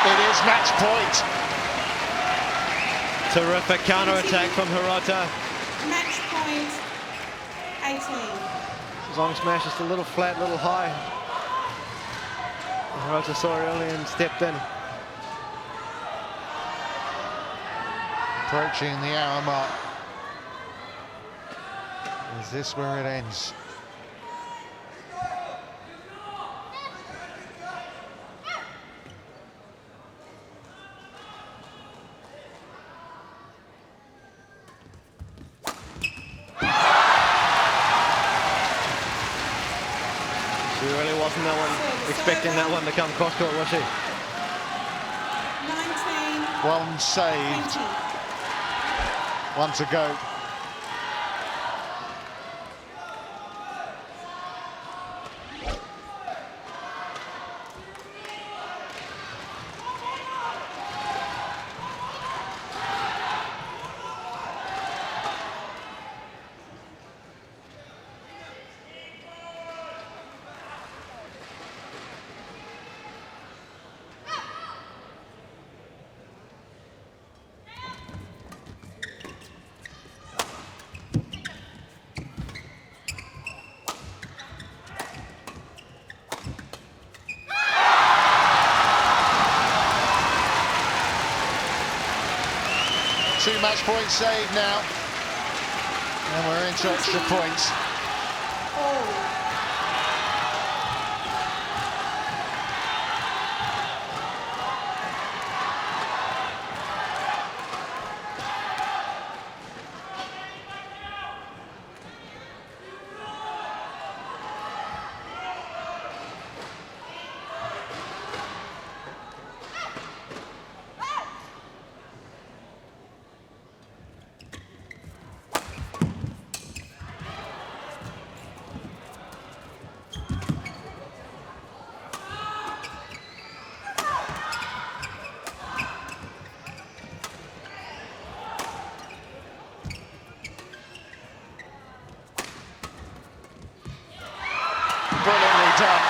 Speaker 1: It is match point.
Speaker 2: Terrific counter-attack from Hirota.
Speaker 4: Match point 18.
Speaker 2: Zhong smash just a little flat, little high. Hirota saw it early and stepped in.
Speaker 1: Approaching the hour mark. Is this where it ends?
Speaker 2: She really wasn't expecting that one to come cross court, was she?
Speaker 4: 19.
Speaker 1: One saved.
Speaker 4: 20.
Speaker 1: One to go. Two match points saved now. And we're into extra points. Brilliantly done.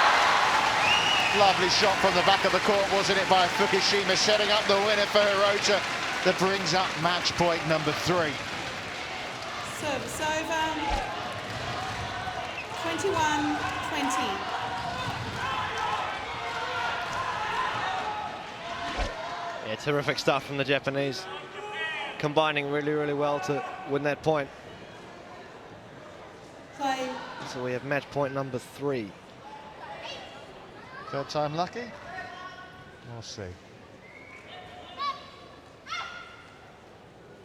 Speaker 1: Lovely shot from the back of the court, wasn't it, by Fukushima, setting up the winner for Hirota that brings up match point number 3.
Speaker 4: Service over. 21-20.
Speaker 2: Yeah, terrific stuff from the Japanese. Combining really, really well to win that point.
Speaker 4: Play.
Speaker 2: So we have match point number 3.
Speaker 1: Third time lucky? We'll see.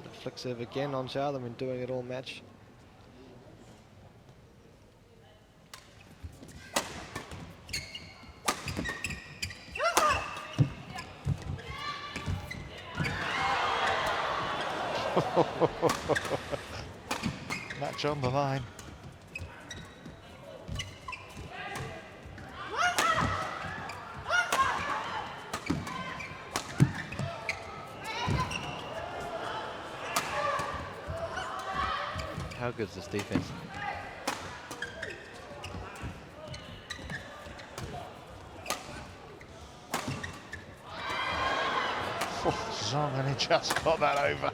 Speaker 2: The flick serve again on Shah. They've been doing it all match.
Speaker 1: Match on the line.
Speaker 2: How good is this defense?
Speaker 1: Zhong, and he just got that over.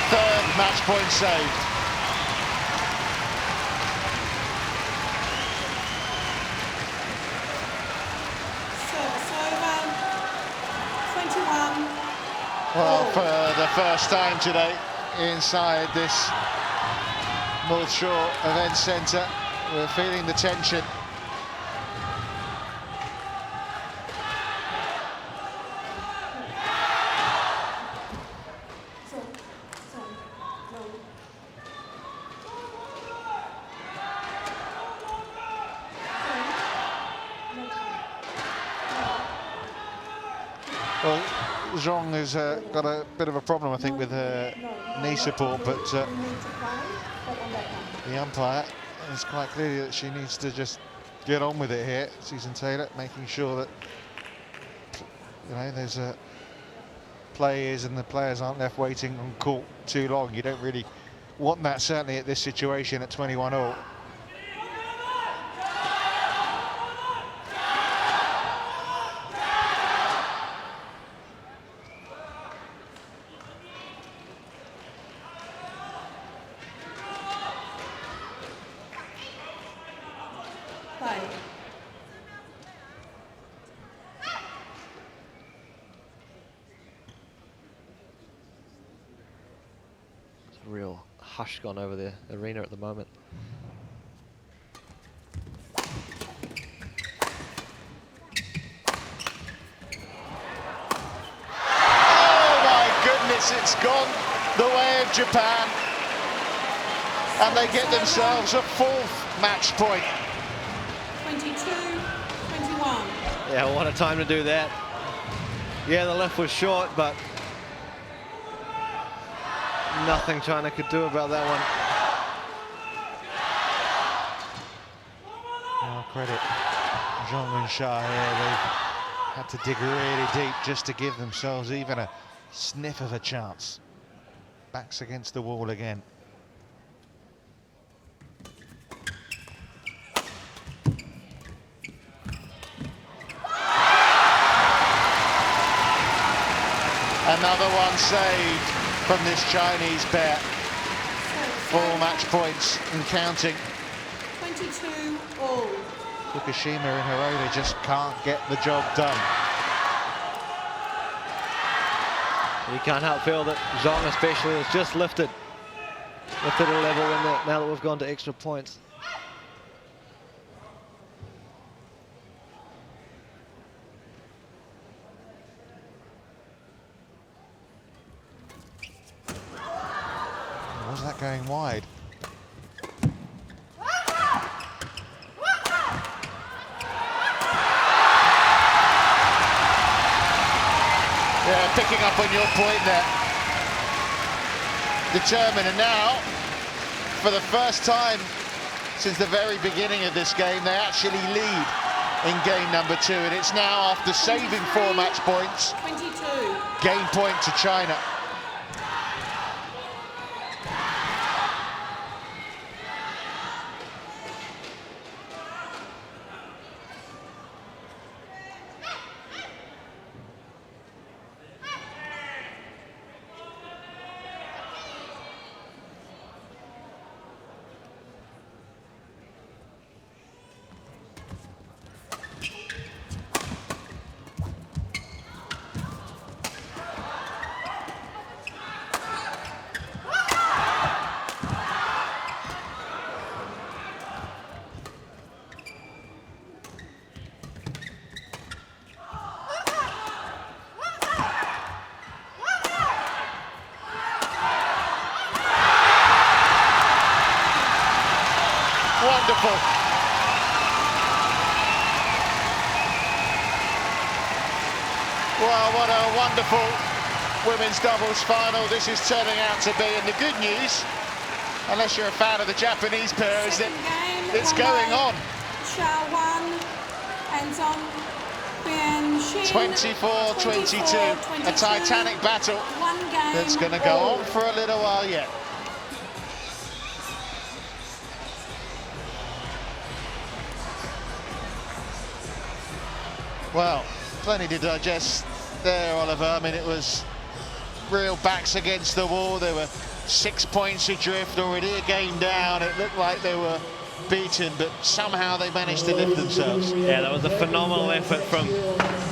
Speaker 1: Third match point saved.
Speaker 4: Service over. 21.
Speaker 1: Well, for the first time today inside this North Shore Event Centre, we're feeling the tension. Well, Zhong has got a bit of a problem, I think, with her knee support, but the umpire is quite clear that she needs to just get on with it here. Susan Taylor making sure that, you know, there's play is and the players aren't left waiting on court too long. You don't really want that, certainly at this situation at 21-all.
Speaker 2: Real hush gone over the arena at the moment.
Speaker 1: Oh my goodness, it's gone the way of Japan. And they get themselves a fourth match point.
Speaker 4: 22-21.
Speaker 2: Yeah, what a time to do that. Yeah, the left was short, but nothing China could do about that one.
Speaker 1: Well, credit Zhong and Shah here. They've had to dig really deep just to give themselves even a sniff of a chance. Backs against the wall again. Another one saved from this Chinese pair. 4 match points and counting.
Speaker 4: 22-all.
Speaker 1: Fukushima and Hirota just can't get the job done.
Speaker 2: You can't help feel that Zhong especially has just lifted a level now that we've gone to extra points.
Speaker 1: Was that going wide? Yeah, picking up on your point there. Determined, and now, for the first time since the very beginning of this game, they actually lead in game number 2, and it's now, after saving 4 match points,
Speaker 4: 22.
Speaker 1: game point to China. Wonderful. Well, what a wonderful women's doubles final this is turning out to be. And the good news, unless you're a fan of the Japanese pair, is that it's going on.
Speaker 4: Huan and Zhong Qianxin.
Speaker 1: 24-22, a titanic battle that's going to go on for a little while yet. Well, plenty to digest there, Oliver. I mean, it was real backs against the wall. There were 6 points adrift, already a game down. It looked like they were beaten, but somehow they managed to lift themselves.
Speaker 2: Yeah, that was a phenomenal effort from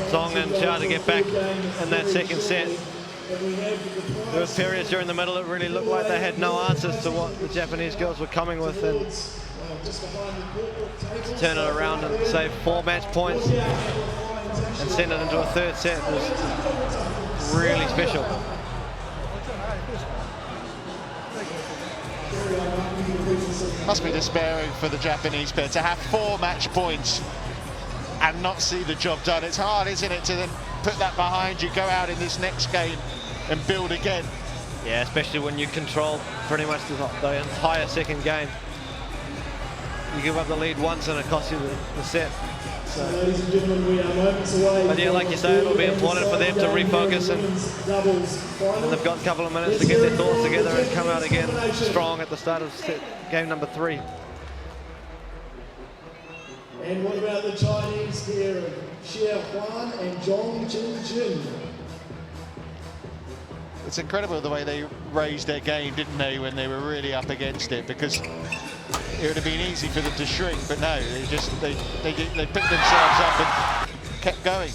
Speaker 2: Zhong and Xia to get back in that second set. There were periods during the middle that really looked like they had no answers to what the Japanese girls were coming with, and to turn it around and save 4 match points and send it into a third set was really special.
Speaker 1: Must be despairing for the Japanese pair to have 4 match points and not see the job done. It's hard, isn't it, to then put that behind you, go out in this next game and build again.
Speaker 2: Yeah, especially when you control pretty much the entire second game. You give up the lead once and it costs you the set. So.
Speaker 5: Ladies and gentlemen, we are moments away.
Speaker 2: But yeah, like you say, it'll be important for them to refocus, and they've got a couple of minutes to get their thoughts together and come out again strong at the start of game number 3.
Speaker 5: And what about the Chinese here, Huan and Zhong?
Speaker 1: It's incredible the way they raised their game, didn't they, when they were really up against it, because it would have been easy for them to shrink, but no, they picked themselves up and kept going.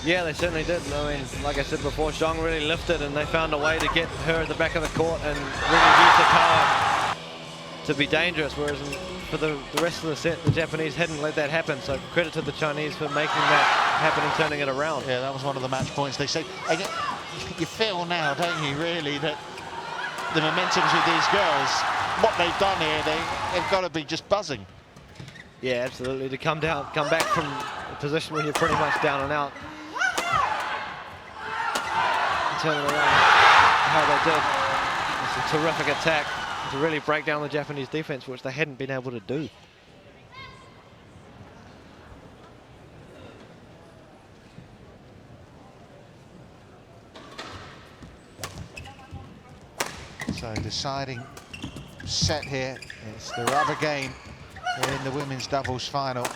Speaker 2: Yeah, they certainly did. I mean, like I said before, Zhong really lifted and they found a way to get her at the back of the court and really use her power to be dangerous, whereas for the rest of the set, the Japanese hadn't let that happen. So credit to the Chinese for making that happen and turning it around.
Speaker 1: Yeah, that was one of the match points. They say, and you feel now, don't you, really, that the momentums with these girls, what they've done here, they've got to be just buzzing.
Speaker 2: Yeah, absolutely. To come back from a position when you're pretty much down and out, and turn it around how they did. It's a terrific attack to really break down the Japanese defense, which they hadn't been able to do.
Speaker 1: So deciding set here, it's the rubber game in the women's doubles final.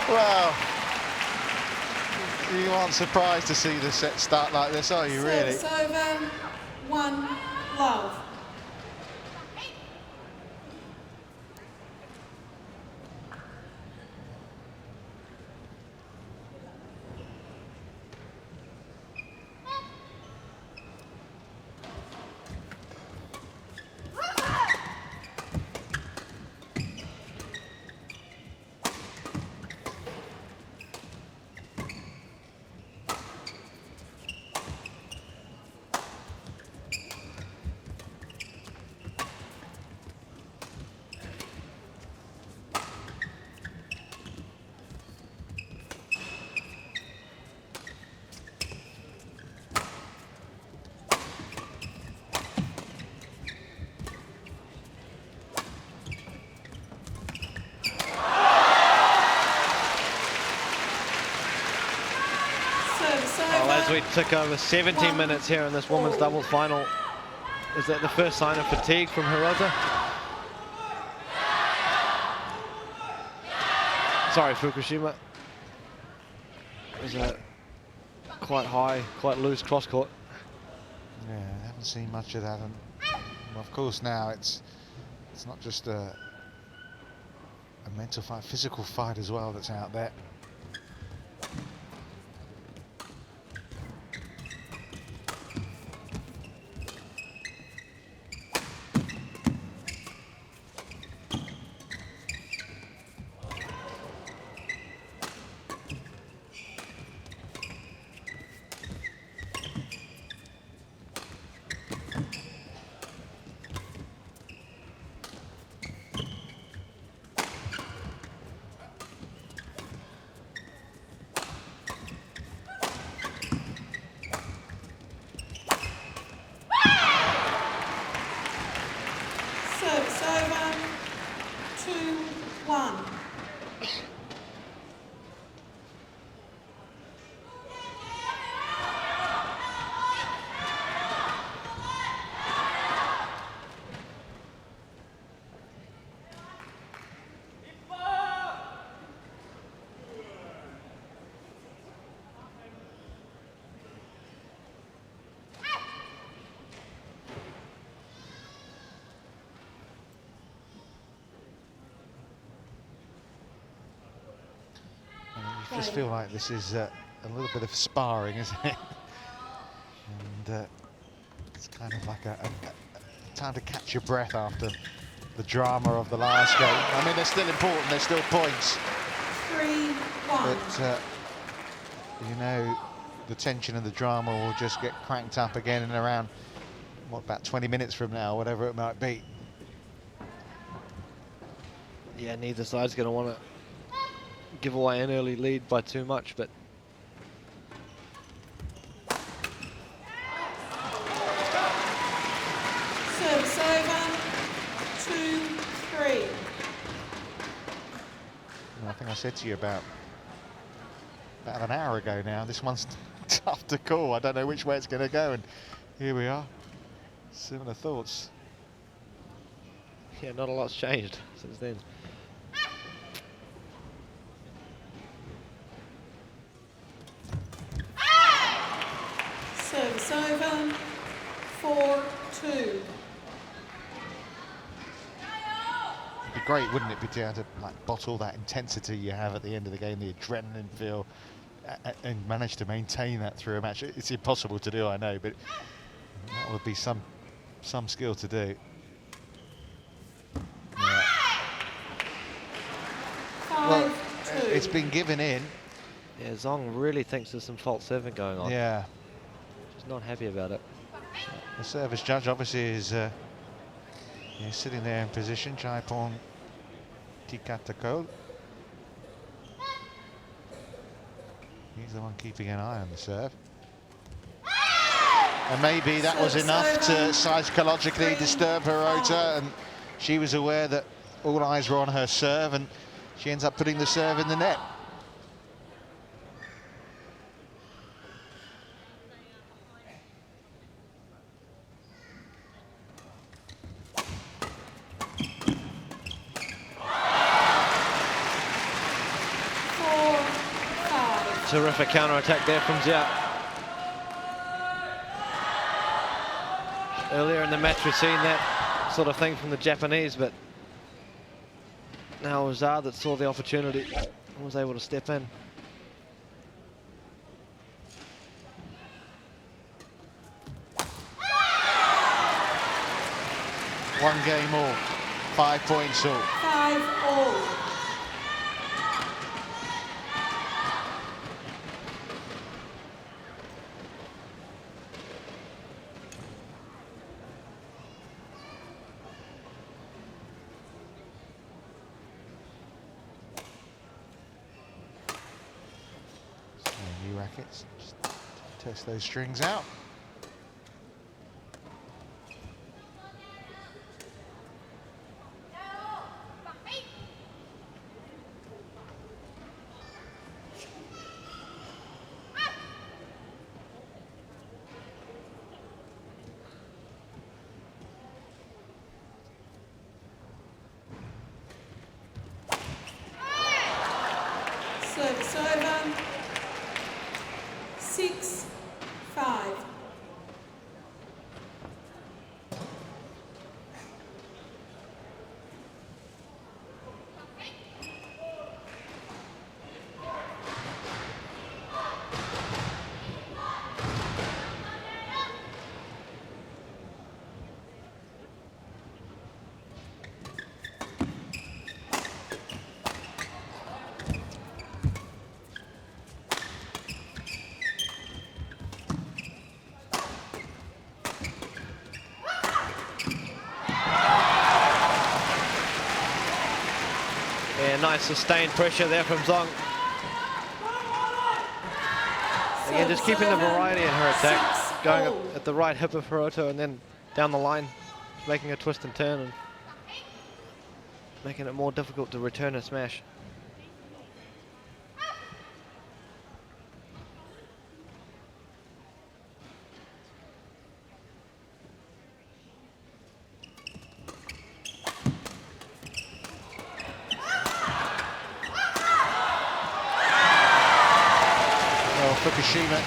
Speaker 1: Well, you aren't surprised to see the set start like this, are you, really?
Speaker 4: Service over, 1 love.
Speaker 2: As we took over 70 minutes here in this women's doubles final, is that the first sign of fatigue from Hirota? Sorry, Fukushima. It was a quite high, quite loose cross court.
Speaker 1: Yeah, I haven't seen much of that, and well, of course now it's not just a mental fight, physical fight as well that's out there.
Speaker 4: Service over, 2-1.
Speaker 1: I just feel like this is a little bit of sparring, isn't it? And it's kind of like a time to catch your breath after the drama of the last game. I mean, they're still important, they're still points.
Speaker 4: 3-1.
Speaker 1: But, you know, the tension and the drama will just get cranked up again in around what, about 20 minutes from now, whatever it might be.
Speaker 2: Yeah, neither side's going to want to give away an early lead by too much, but
Speaker 4: Service over. 2-3.
Speaker 1: I think I said to you about an hour ago now, this one's tough to call. I don't know which way it's going to go, and here we are. Similar thoughts.
Speaker 2: yeah, not a lot's changed since then.
Speaker 4: Service over. 4-2.
Speaker 1: It'd be great, wouldn't it, be able to like bottle that intensity you have at the end of the game, the adrenaline feel, and manage to maintain that through a match. It's impossible to do, I know, but that would be some skill to do. Yeah.
Speaker 4: 5-2.
Speaker 1: Well, it's been given in.
Speaker 2: Yeah, Zhong really thinks there's some false serving going on.
Speaker 1: Yeah.
Speaker 2: She's not happy about it.
Speaker 1: The service judge obviously is sitting there in position. Jaipon Tikatako. He's the one keeping an eye on the serve. And maybe that was enough to psychologically disturb Hirota, and she was aware that all eyes were on her serve, and she ends up putting the serve in the net.
Speaker 2: Terrific counter-attack there from Jia. Earlier in the match we've seen that sort of thing from the Japanese, but now it was Zhao that saw the opportunity and was able to step in.
Speaker 1: One game all, 5 points all.
Speaker 4: 5-all.
Speaker 1: New rackets, just test those strings out.
Speaker 4: Service over. 6-5.
Speaker 2: Yeah, nice sustained pressure there from Zhong. Again, just keeping the variety in her attack, going at the right hip of Hirota and then down the line, making a twist and turn and making it more difficult to return a smash.
Speaker 1: Fukushima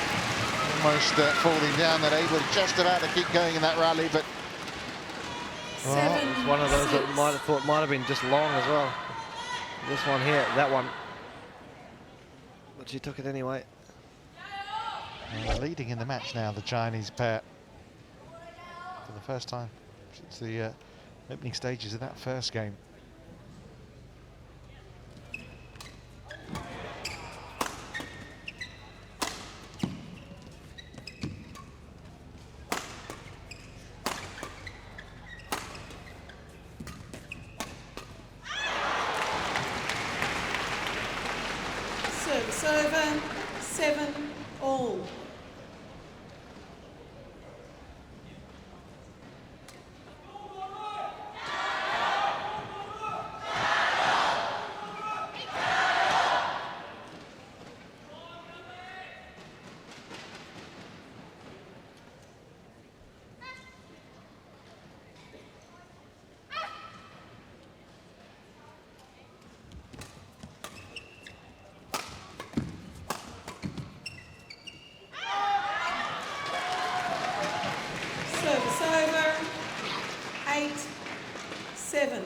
Speaker 1: almost falling down, that able just about to keep going in that rally, but
Speaker 2: It's one of those that might have been just long as well. This one here, that one, but she took it anyway.
Speaker 1: leading in the match now, the Chinese pair, for the first time since the opening stages of that first game.
Speaker 4: Service over, 7-all. Service over, 8-7.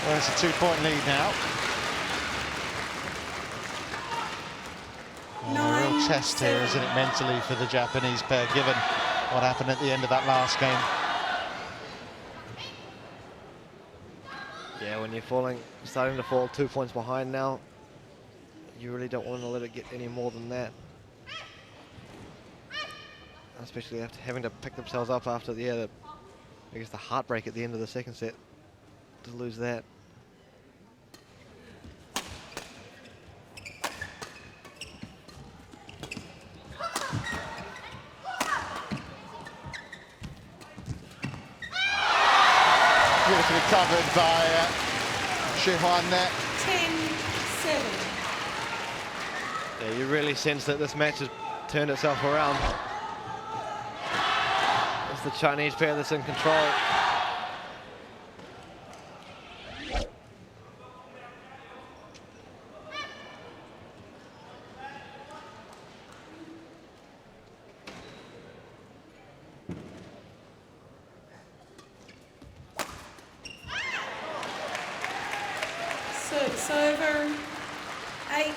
Speaker 1: Well, it's a 2-point lead now. A real test here, isn't it, mentally for the Japanese pair, given what happened at the end of that last game.
Speaker 2: Yeah, when you're starting to fall 2 points behind now, you really don't want to let it get any more than that. Especially after having to pick themselves up after the heartbreak at the end of the second set, to lose that.
Speaker 1: Beautifully covered by Huan there.
Speaker 4: 10-7.
Speaker 2: Yeah, you really sense that this match has turned itself around. It's the Chinese pair that's in control.
Speaker 4: Service over, 8-10.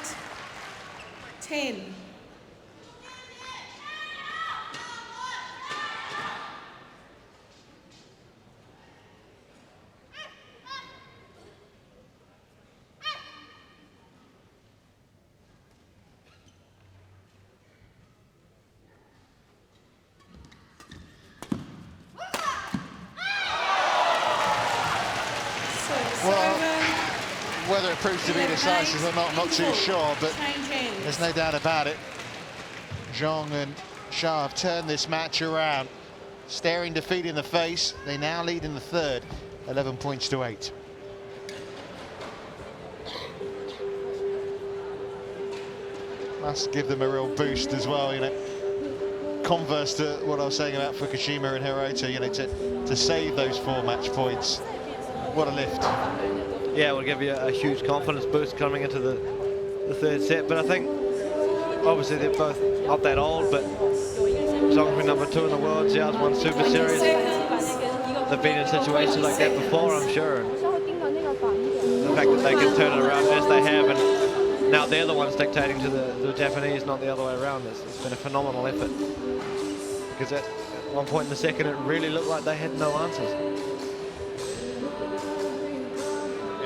Speaker 4: Service over.
Speaker 1: Whether it proves to be decisive or not, I'm not too sure, but
Speaker 4: Change ends.
Speaker 1: there's no doubt about it. Zhong and Shah have turned this match around. Staring defeat in the face, they now lead in the third, 11 points to 8. Must give them a real boost as well, you know. Converse to what I was saying about Fukushima and Hirota, you know, to save those 4 match points. What a lift.
Speaker 2: Yeah, it will give you a huge confidence boost coming into the third set. But I think, obviously, they're both not that old, but Zhong's been number 2 in the world, Xiao's won Super Series. They've been in situations like that before, I'm sure. And the fact that they can turn it around as they have, and now they're the ones dictating to the Japanese, not the other way around. It's been a phenomenal effort. Because at one point in the second, it really looked like they had no answers.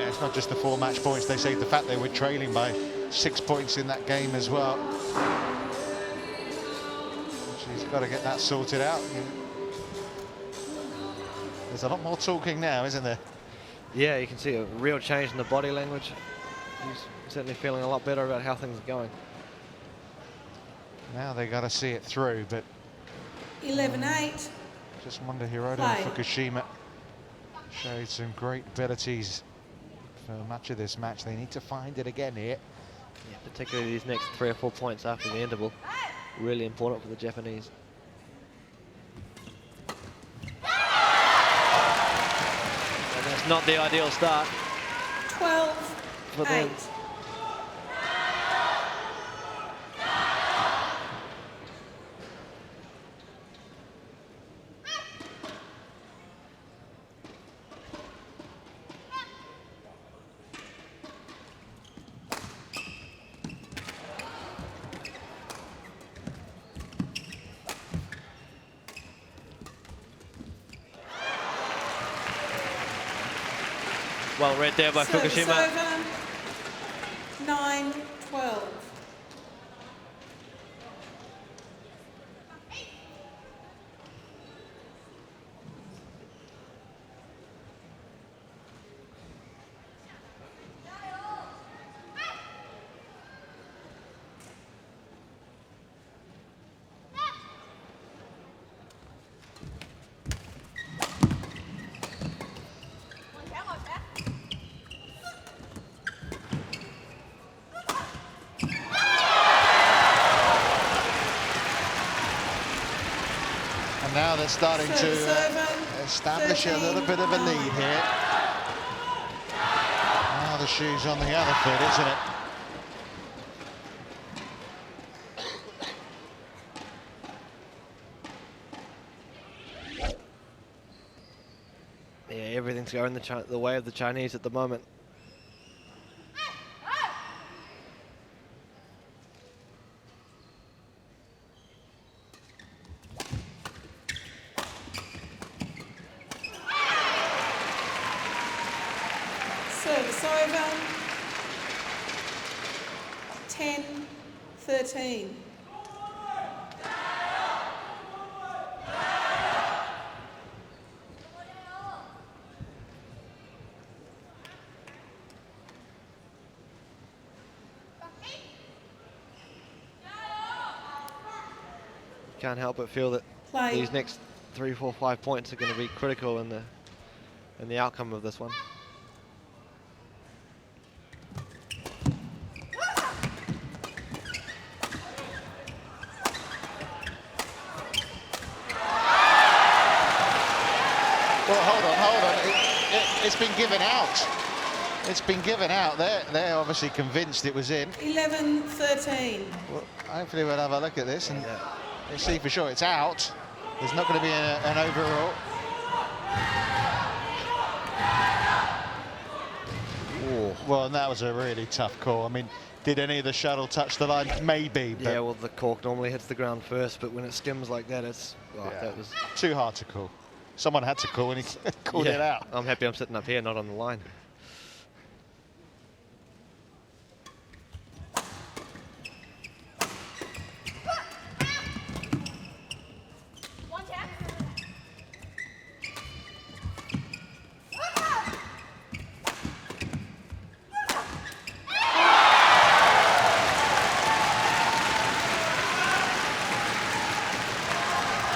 Speaker 1: It's not just the 4 match points, they say the fact they were trailing by 6 points in that game as well. She's got to get that sorted out. There's a lot more talking now, isn't there?
Speaker 2: Yeah, you can see a real change in the body language. He's certainly feeling a lot better about how things are going.
Speaker 1: Now they got to see it through, but
Speaker 4: 11-8.
Speaker 1: just wonder, Hirota
Speaker 4: Play.
Speaker 1: and Fukushima showed some great abilities for much of this match. They need to find it again here.
Speaker 2: Yeah, particularly these next 3 or 4 points after the interval. Really important for the Japanese. And that's not the ideal start
Speaker 4: 12-8.
Speaker 2: for them. Well read there by
Speaker 4: Service
Speaker 2: Fukushima.
Speaker 4: over. 9-12.
Speaker 1: And now they're starting to establish a little bit of a lead here. Now the shoe's on the other foot, isn't it?
Speaker 2: Yeah, everything's going the way of the Chinese at the moment.
Speaker 4: Service over. 10-13.
Speaker 2: Can't help but feel that
Speaker 4: Play.
Speaker 2: these next 3, 4, 5 points are going to be critical in the outcome of this one.
Speaker 1: Well, hold on. It's been given out. It's been given out. They're obviously convinced it was in.
Speaker 4: 11-13.
Speaker 1: Well, hopefully we'll have a look at this and we'll see for sure it's out. There's not going to be an overall. Ooh. Well, and that was a really tough call. I mean, did any of the shuttle touch the line? Maybe. But
Speaker 2: Yeah, well, the cork normally hits the ground first, but when it skims like that, it's that was
Speaker 1: too hard to call. Someone had to call and he called it out.
Speaker 2: I'm happy I'm sitting up here, not on the line.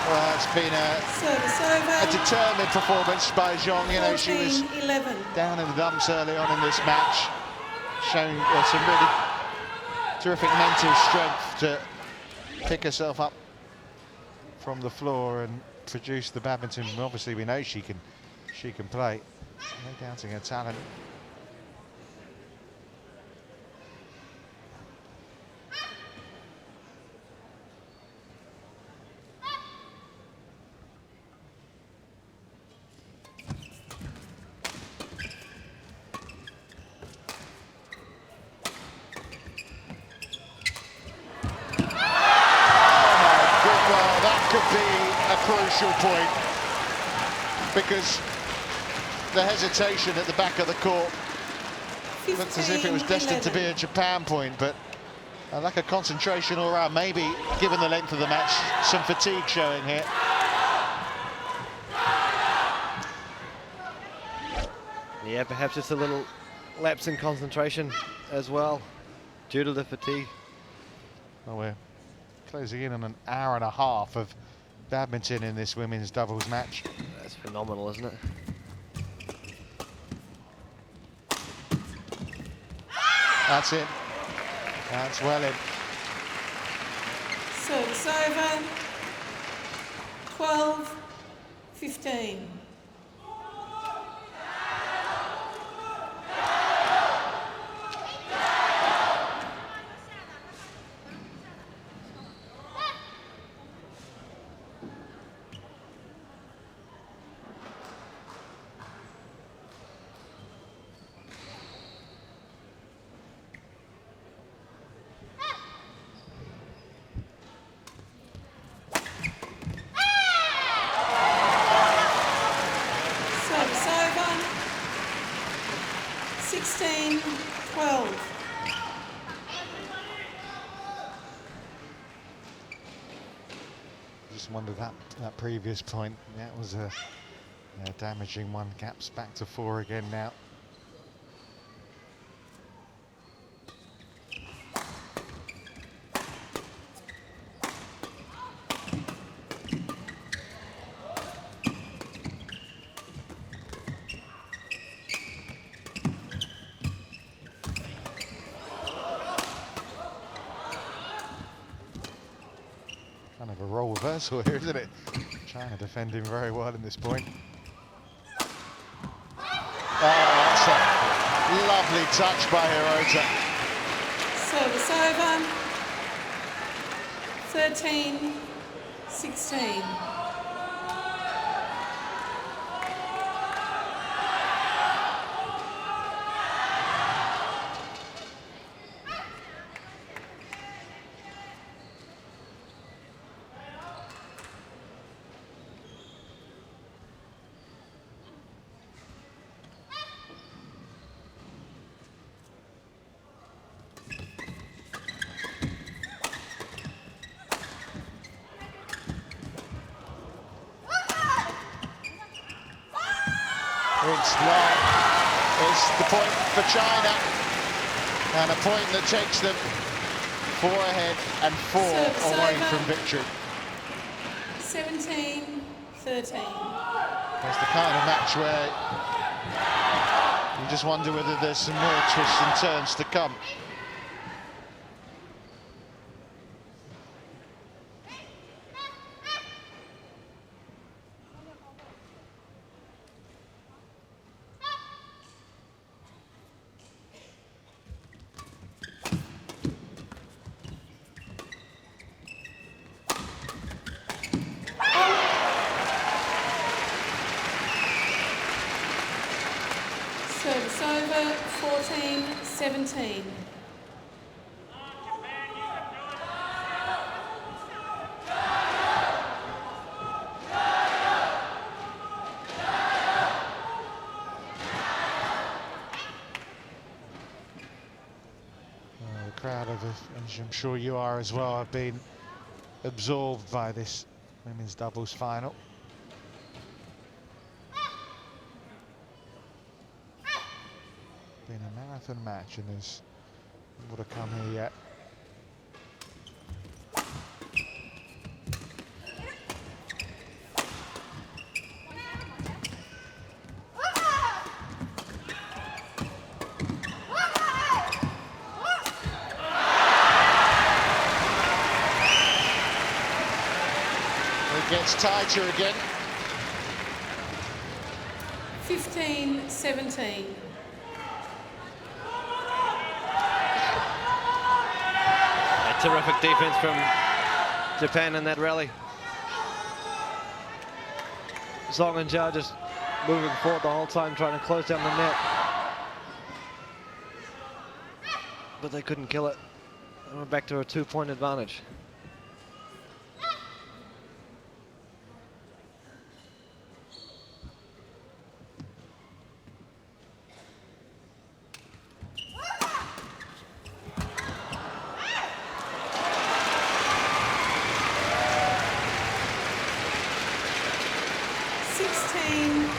Speaker 1: Well, it's been
Speaker 4: Service over.
Speaker 1: a determined performance by Zhong. You know, she was
Speaker 4: 14-11.
Speaker 1: down in the dumps early on in this match, showing some really terrific mental strength to pick herself up from the floor and produce the badminton. Obviously, we know she can play. No doubting her talent. Crucial point, because the hesitation at the back of the court looked as if it was destined to be a Japan point, but a lack of concentration all around. Maybe, given the length of the match, some fatigue showing here.
Speaker 2: Yeah, perhaps just a little lapse in concentration as well, due to the fatigue.
Speaker 1: Well, we're closing in on an hour and a half of badminton in this women's doubles match.
Speaker 2: That's phenomenal, isn't it?
Speaker 1: That's it. That's well in.
Speaker 4: Service over. 12-15.
Speaker 1: Just wondered that previous point. That was a damaging one. Gaps back to 4 again now. Kind of a role reversal here, isn't it? China defending very well in this point. Oh, that's a lovely touch by Hirota.
Speaker 4: Service over. 13-16.
Speaker 1: It's long. It's the point for China, and a point that takes them 4 ahead and 4
Speaker 4: Service
Speaker 1: away
Speaker 4: over.
Speaker 1: from victory.
Speaker 4: 17-13.
Speaker 1: It's the kind of match where you just wonder whether there's some more twists and turns to come.
Speaker 4: Service over. 14-17.
Speaker 1: The crowd, as I'm sure you are as well, have been absorbed by this women's doubles final. Been a marathon match, and there's more to come here yet. It gets tighter again.
Speaker 4: 15-17.
Speaker 2: Terrific defense from Japan in that rally. Zhong and Zhao just moving forward the whole time, trying to close down the net. But they couldn't kill it. And we're back to a 2-point advantage.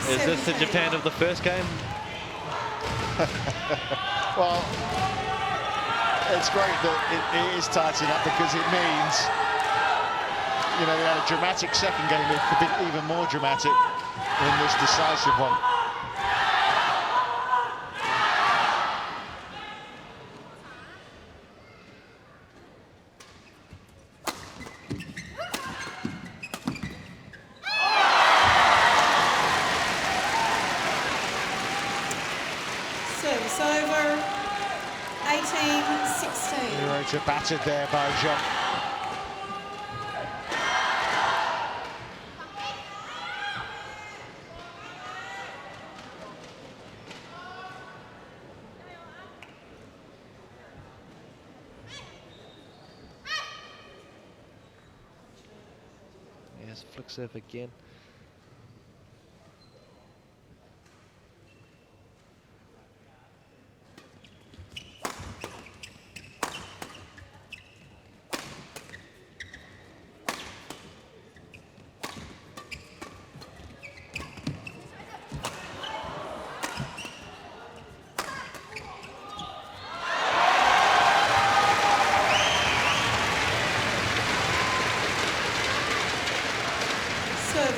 Speaker 2: Is this the Japan of the first game?
Speaker 1: Well, it's great that it is tightening up, because it means, you know, they had a dramatic second game. It could be even more dramatic in this decisive one.
Speaker 4: Service over. 18-16.
Speaker 1: Hirota battered there by Zhong.
Speaker 2: Yes, flick serve again.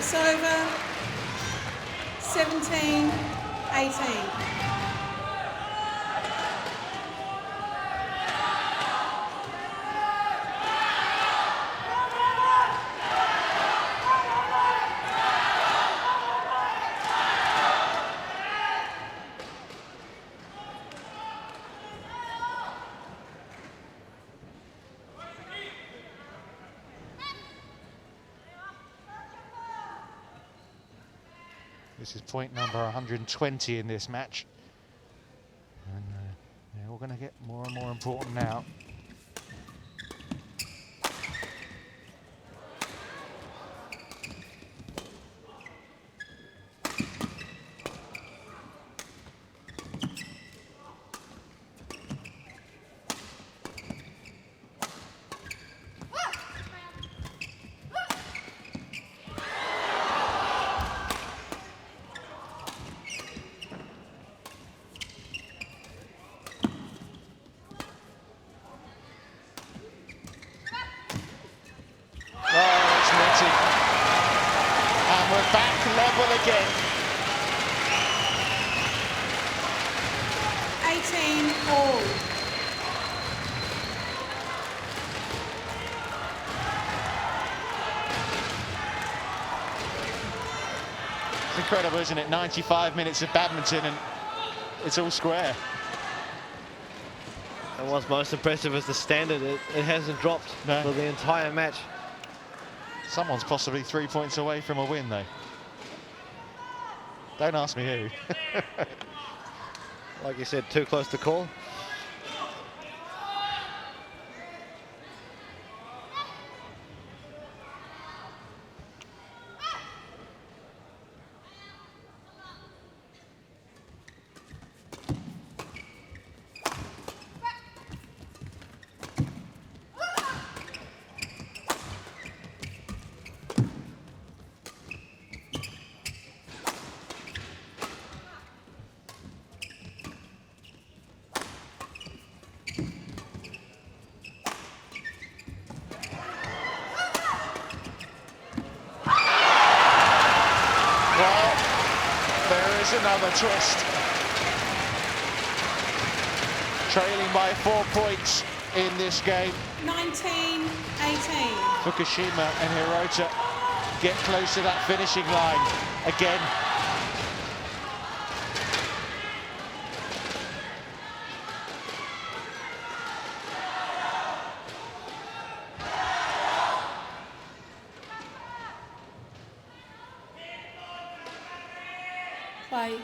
Speaker 4: Service over. 17, 18.
Speaker 1: This is point number 120 in this match. And they're all going to get more and more important now. And we're back level again.
Speaker 4: 18 all.
Speaker 1: It's incredible, isn't it? 95 minutes of badminton and it's all square.
Speaker 2: And what's most impressive is the standard. It hasn't dropped for the entire match.
Speaker 1: Someone's possibly 3 points away from a win, though. Don't ask me who.
Speaker 2: Like you said, too close to call.
Speaker 1: Another twist. Trailing by 4 points in this game.
Speaker 4: 19, 18.
Speaker 1: Fukushima and Hirota get close to that finishing line again.
Speaker 4: Play.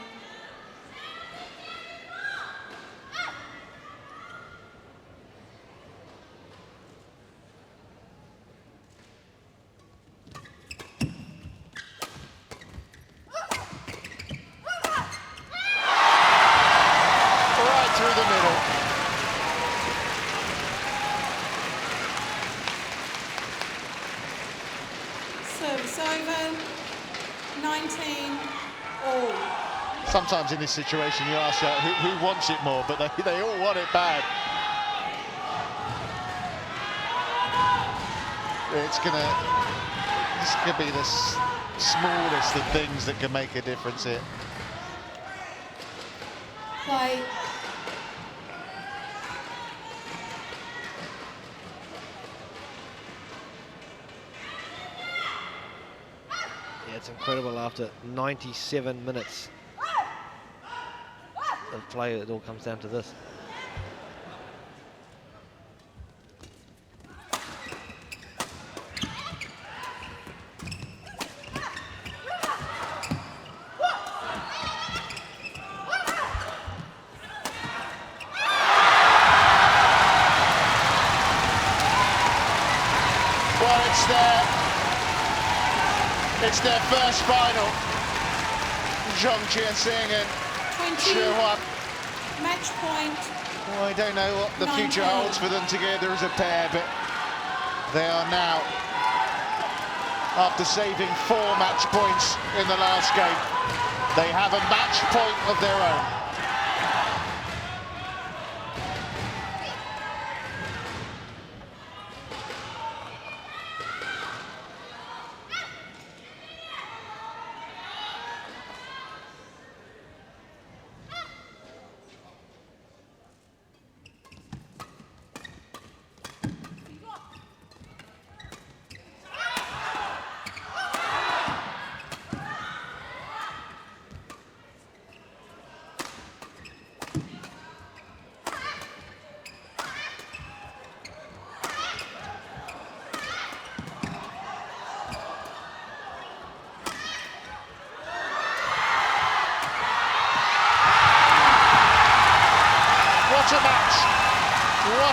Speaker 1: Right through the middle.
Speaker 4: Service over. 19 all.
Speaker 1: Sometimes in this situation you ask who wants it more, but they all want it bad. This could be the smallest of things that can make a difference here.
Speaker 4: Play.
Speaker 2: Yeah, it's incredible after 97 minutes of play, it all comes down to this.
Speaker 1: Well, it's their first final. Zhong, Qianxin and
Speaker 4: 20.
Speaker 1: Huan.
Speaker 4: Match point.
Speaker 1: Well, I don't know what the
Speaker 4: 19.
Speaker 1: future holds for them together as a pair, but they are now, after saving 4 match points in the last game, they have a match point of their own.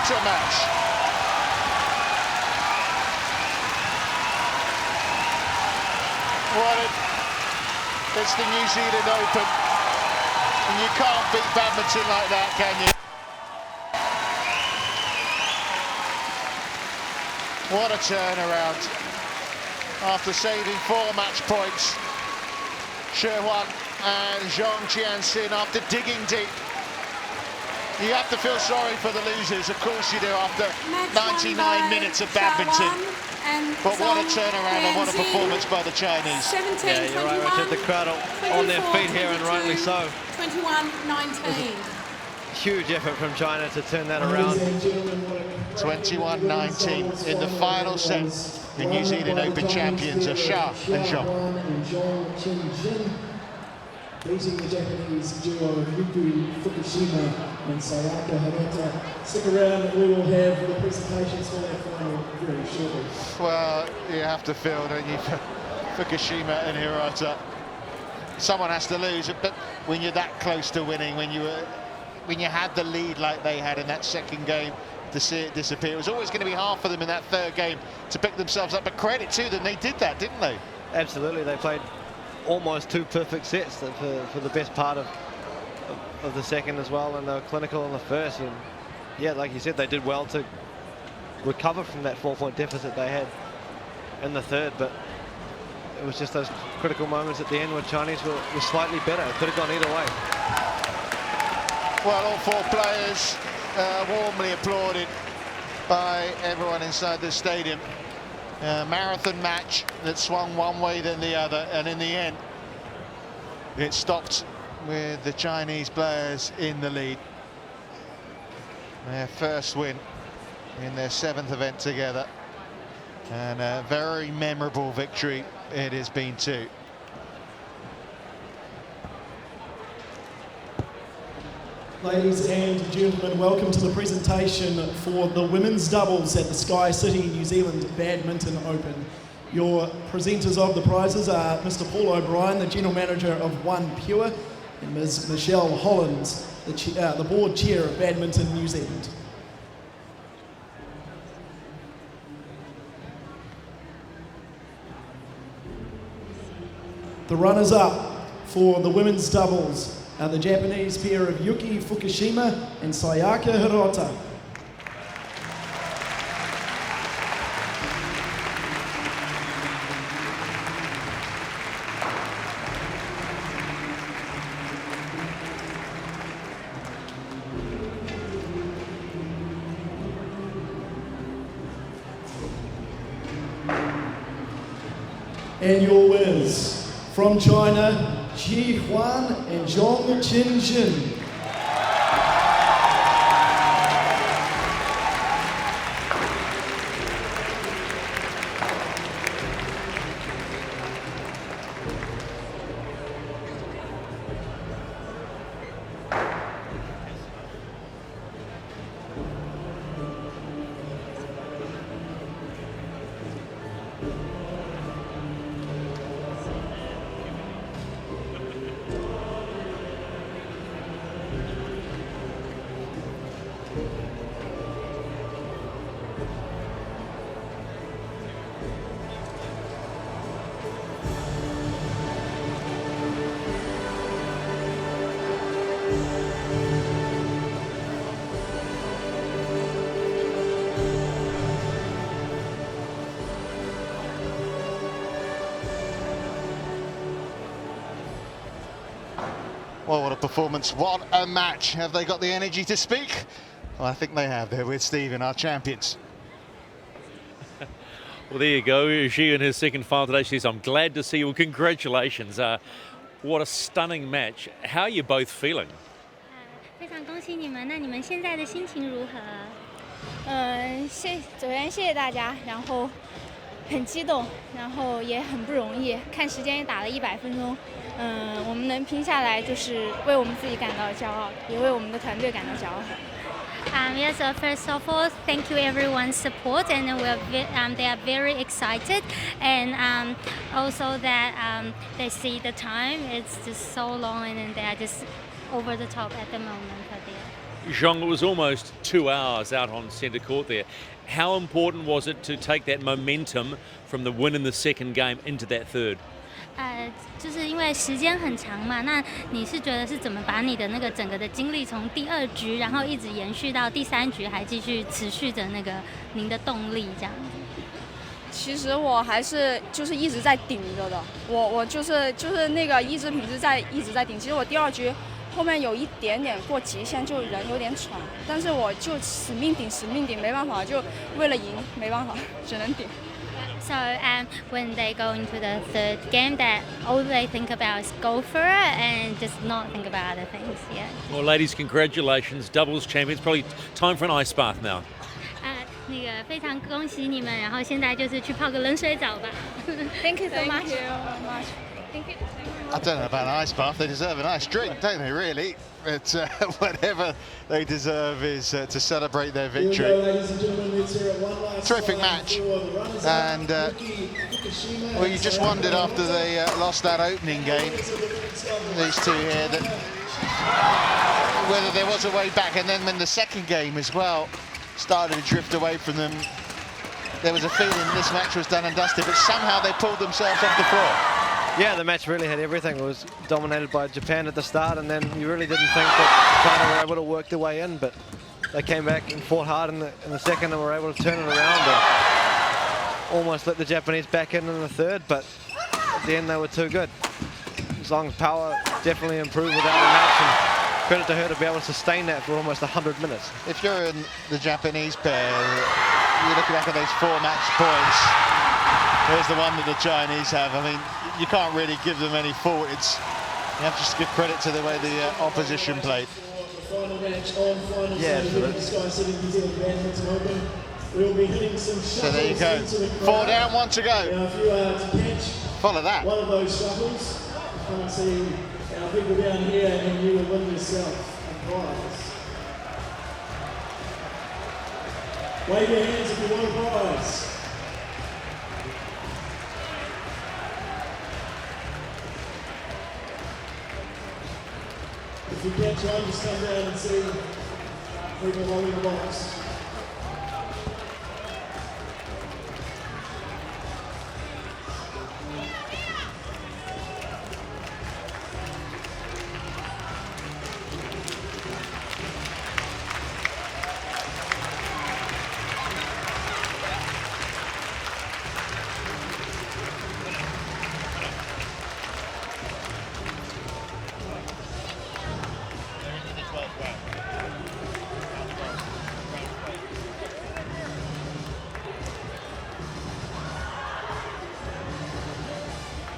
Speaker 1: What a match. It's the New Zealand Open. And you can't beat badminton like that, can you? What a turnaround. After saving 4 match points, Huan and Zhong Qianxin, after digging deep. You have to feel sorry for the losers, of course you do, after 99 minutes of badminton. But what a turnaround and what a performance by the Chinese.
Speaker 4: 17,
Speaker 2: Yeah, you're right, Richard. The crowd on their feet here, and rightly so.
Speaker 4: 21-19.
Speaker 2: Huge effort from China to turn that around.
Speaker 1: 21-19 in the final set. The New Zealand Open champions are Sha and Zhong.
Speaker 5: Beating the Japanese duo Yuki, Fukushima and Sayaka Hirota. Stick around, we will have the presentations for that final very shortly.
Speaker 1: Well, you have to feel, don't you, for Fukushima and Hirota. Someone has to lose, but when you're that close to winning, when you had the lead like they had in that second game, to see it disappear, it was always going to be hard for them in that third game to pick themselves up. But credit to them, they did that, didn't they?
Speaker 2: Absolutely, they played almost 2 perfect sets for the best part of the second as well, and they were clinical in the first. And yeah, like you said, they did well to recover from that 4-point deficit they had in the third, but it was just those critical moments at the end where Chinese were slightly better. It could have gone either way.
Speaker 1: Well, all 4 players warmly applauded by everyone inside the stadium. Marathon match that swung one way then the other, and in the end it stopped with the Chinese players in the lead. Their first win in their 7th event together, and a very memorable victory it has been too.
Speaker 5: Ladies and gentlemen, welcome to the presentation for the women's doubles at the Skycity New Zealand Badminton Open. Your presenters of the prizes are Mr. Paul O'Brien, the General Manager of One Pure, and Ms. Michelle Hollands, the Board Chair of Badminton New Zealand. The runners-up for the women's doubles are the Japanese pair of Yuki Fukushima and Sayaka Hirota. And your winners from China, Huan and Zhong Qianxin.
Speaker 1: Well, what a performance, what a match. Have they got the energy to speak? Well, I think they have. They're with Stephen, our champions.
Speaker 6: Well, there you go. Xi in his second final today. She says, I'm glad to see you. Well, congratulations. What a stunning match. How are you both feeling?
Speaker 7: 非常恭喜你们，那你们现在的心情如何？首先谢谢大家，然后很激动，然后也很不容易，看时间也打了100分钟。我们能拼下来，就是为我们自己感到骄傲，也为我们的团队感到骄傲。
Speaker 8: Yes, first of all, thank you everyone's support, and they are very excited, and also that they see the time, it's just so long, and they are just over the top at the moment.
Speaker 6: Zhong, it was almost 2 hours out on centre court there. How important was it to take that momentum from the win in the second game into that third?
Speaker 8: 就是因为时间很长嘛，那你是觉得是怎么把你的那个整个的精力从第2局，然后一直延续到第3局，还继续持续着那个您的动力这样子？
Speaker 9: 其实我还是就是一直在顶着的，我就是那个意志品质一直在顶。其实我第2局后面有一点点过极限，就人有点喘，但是我就死命顶，没办法，就为了赢，没办法，只能顶。
Speaker 8: So when they go into the third game, that all they think about is go for it and just not think about other things. Yeah.
Speaker 6: Well, ladies, congratulations, doubles champions. Probably time for an ice bath now.
Speaker 8: 那个非常恭喜你们，然后现在就是去泡个冷水澡吧。
Speaker 7: Thank you so much.
Speaker 9: Thank you.
Speaker 1: I don't know about an ice bath. They deserve a nice drink, don't they, really? But whatever they deserve is to celebrate their victory. Terrific match. And well, you just wondered after they lost that opening game, these two here, that whether there was a way back. And then when the second game as well started to drift away from them, there was a feeling this match was done and dusted, but somehow they pulled themselves off the floor.
Speaker 2: Yeah, the match really had everything. It was dominated by Japan at the start, and then you really didn't think that China were able to work their way in, but they came back and fought hard in the second and were able to turn it around and almost let the Japanese back in the third, but at the end they were too good. Zhong's power definitely improved without the match, and credit to her to be able to sustain that for almost 100 minutes.
Speaker 1: If you're in the Japanese pair, you look back at those 4 match points. There's the one that the Chinese have. I mean, you can't really give them any fault. You have to give credit to the way the opposition played.
Speaker 2: Yeah,
Speaker 1: so there you go. 4 down, 1 to go. Follow that.
Speaker 5: One of those shuttles, come and see our people down here, and you will win yourself a prize. Wave your hands if you want a prize. If you catch one, just come down and see people holding the box.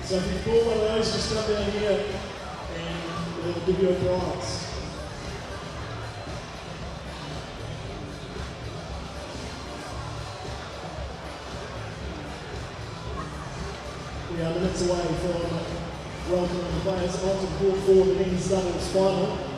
Speaker 5: So if you pull one of those, just come down here and we'll give you a prize. We are minutes away from welcoming the players on to court for the men's doubles final.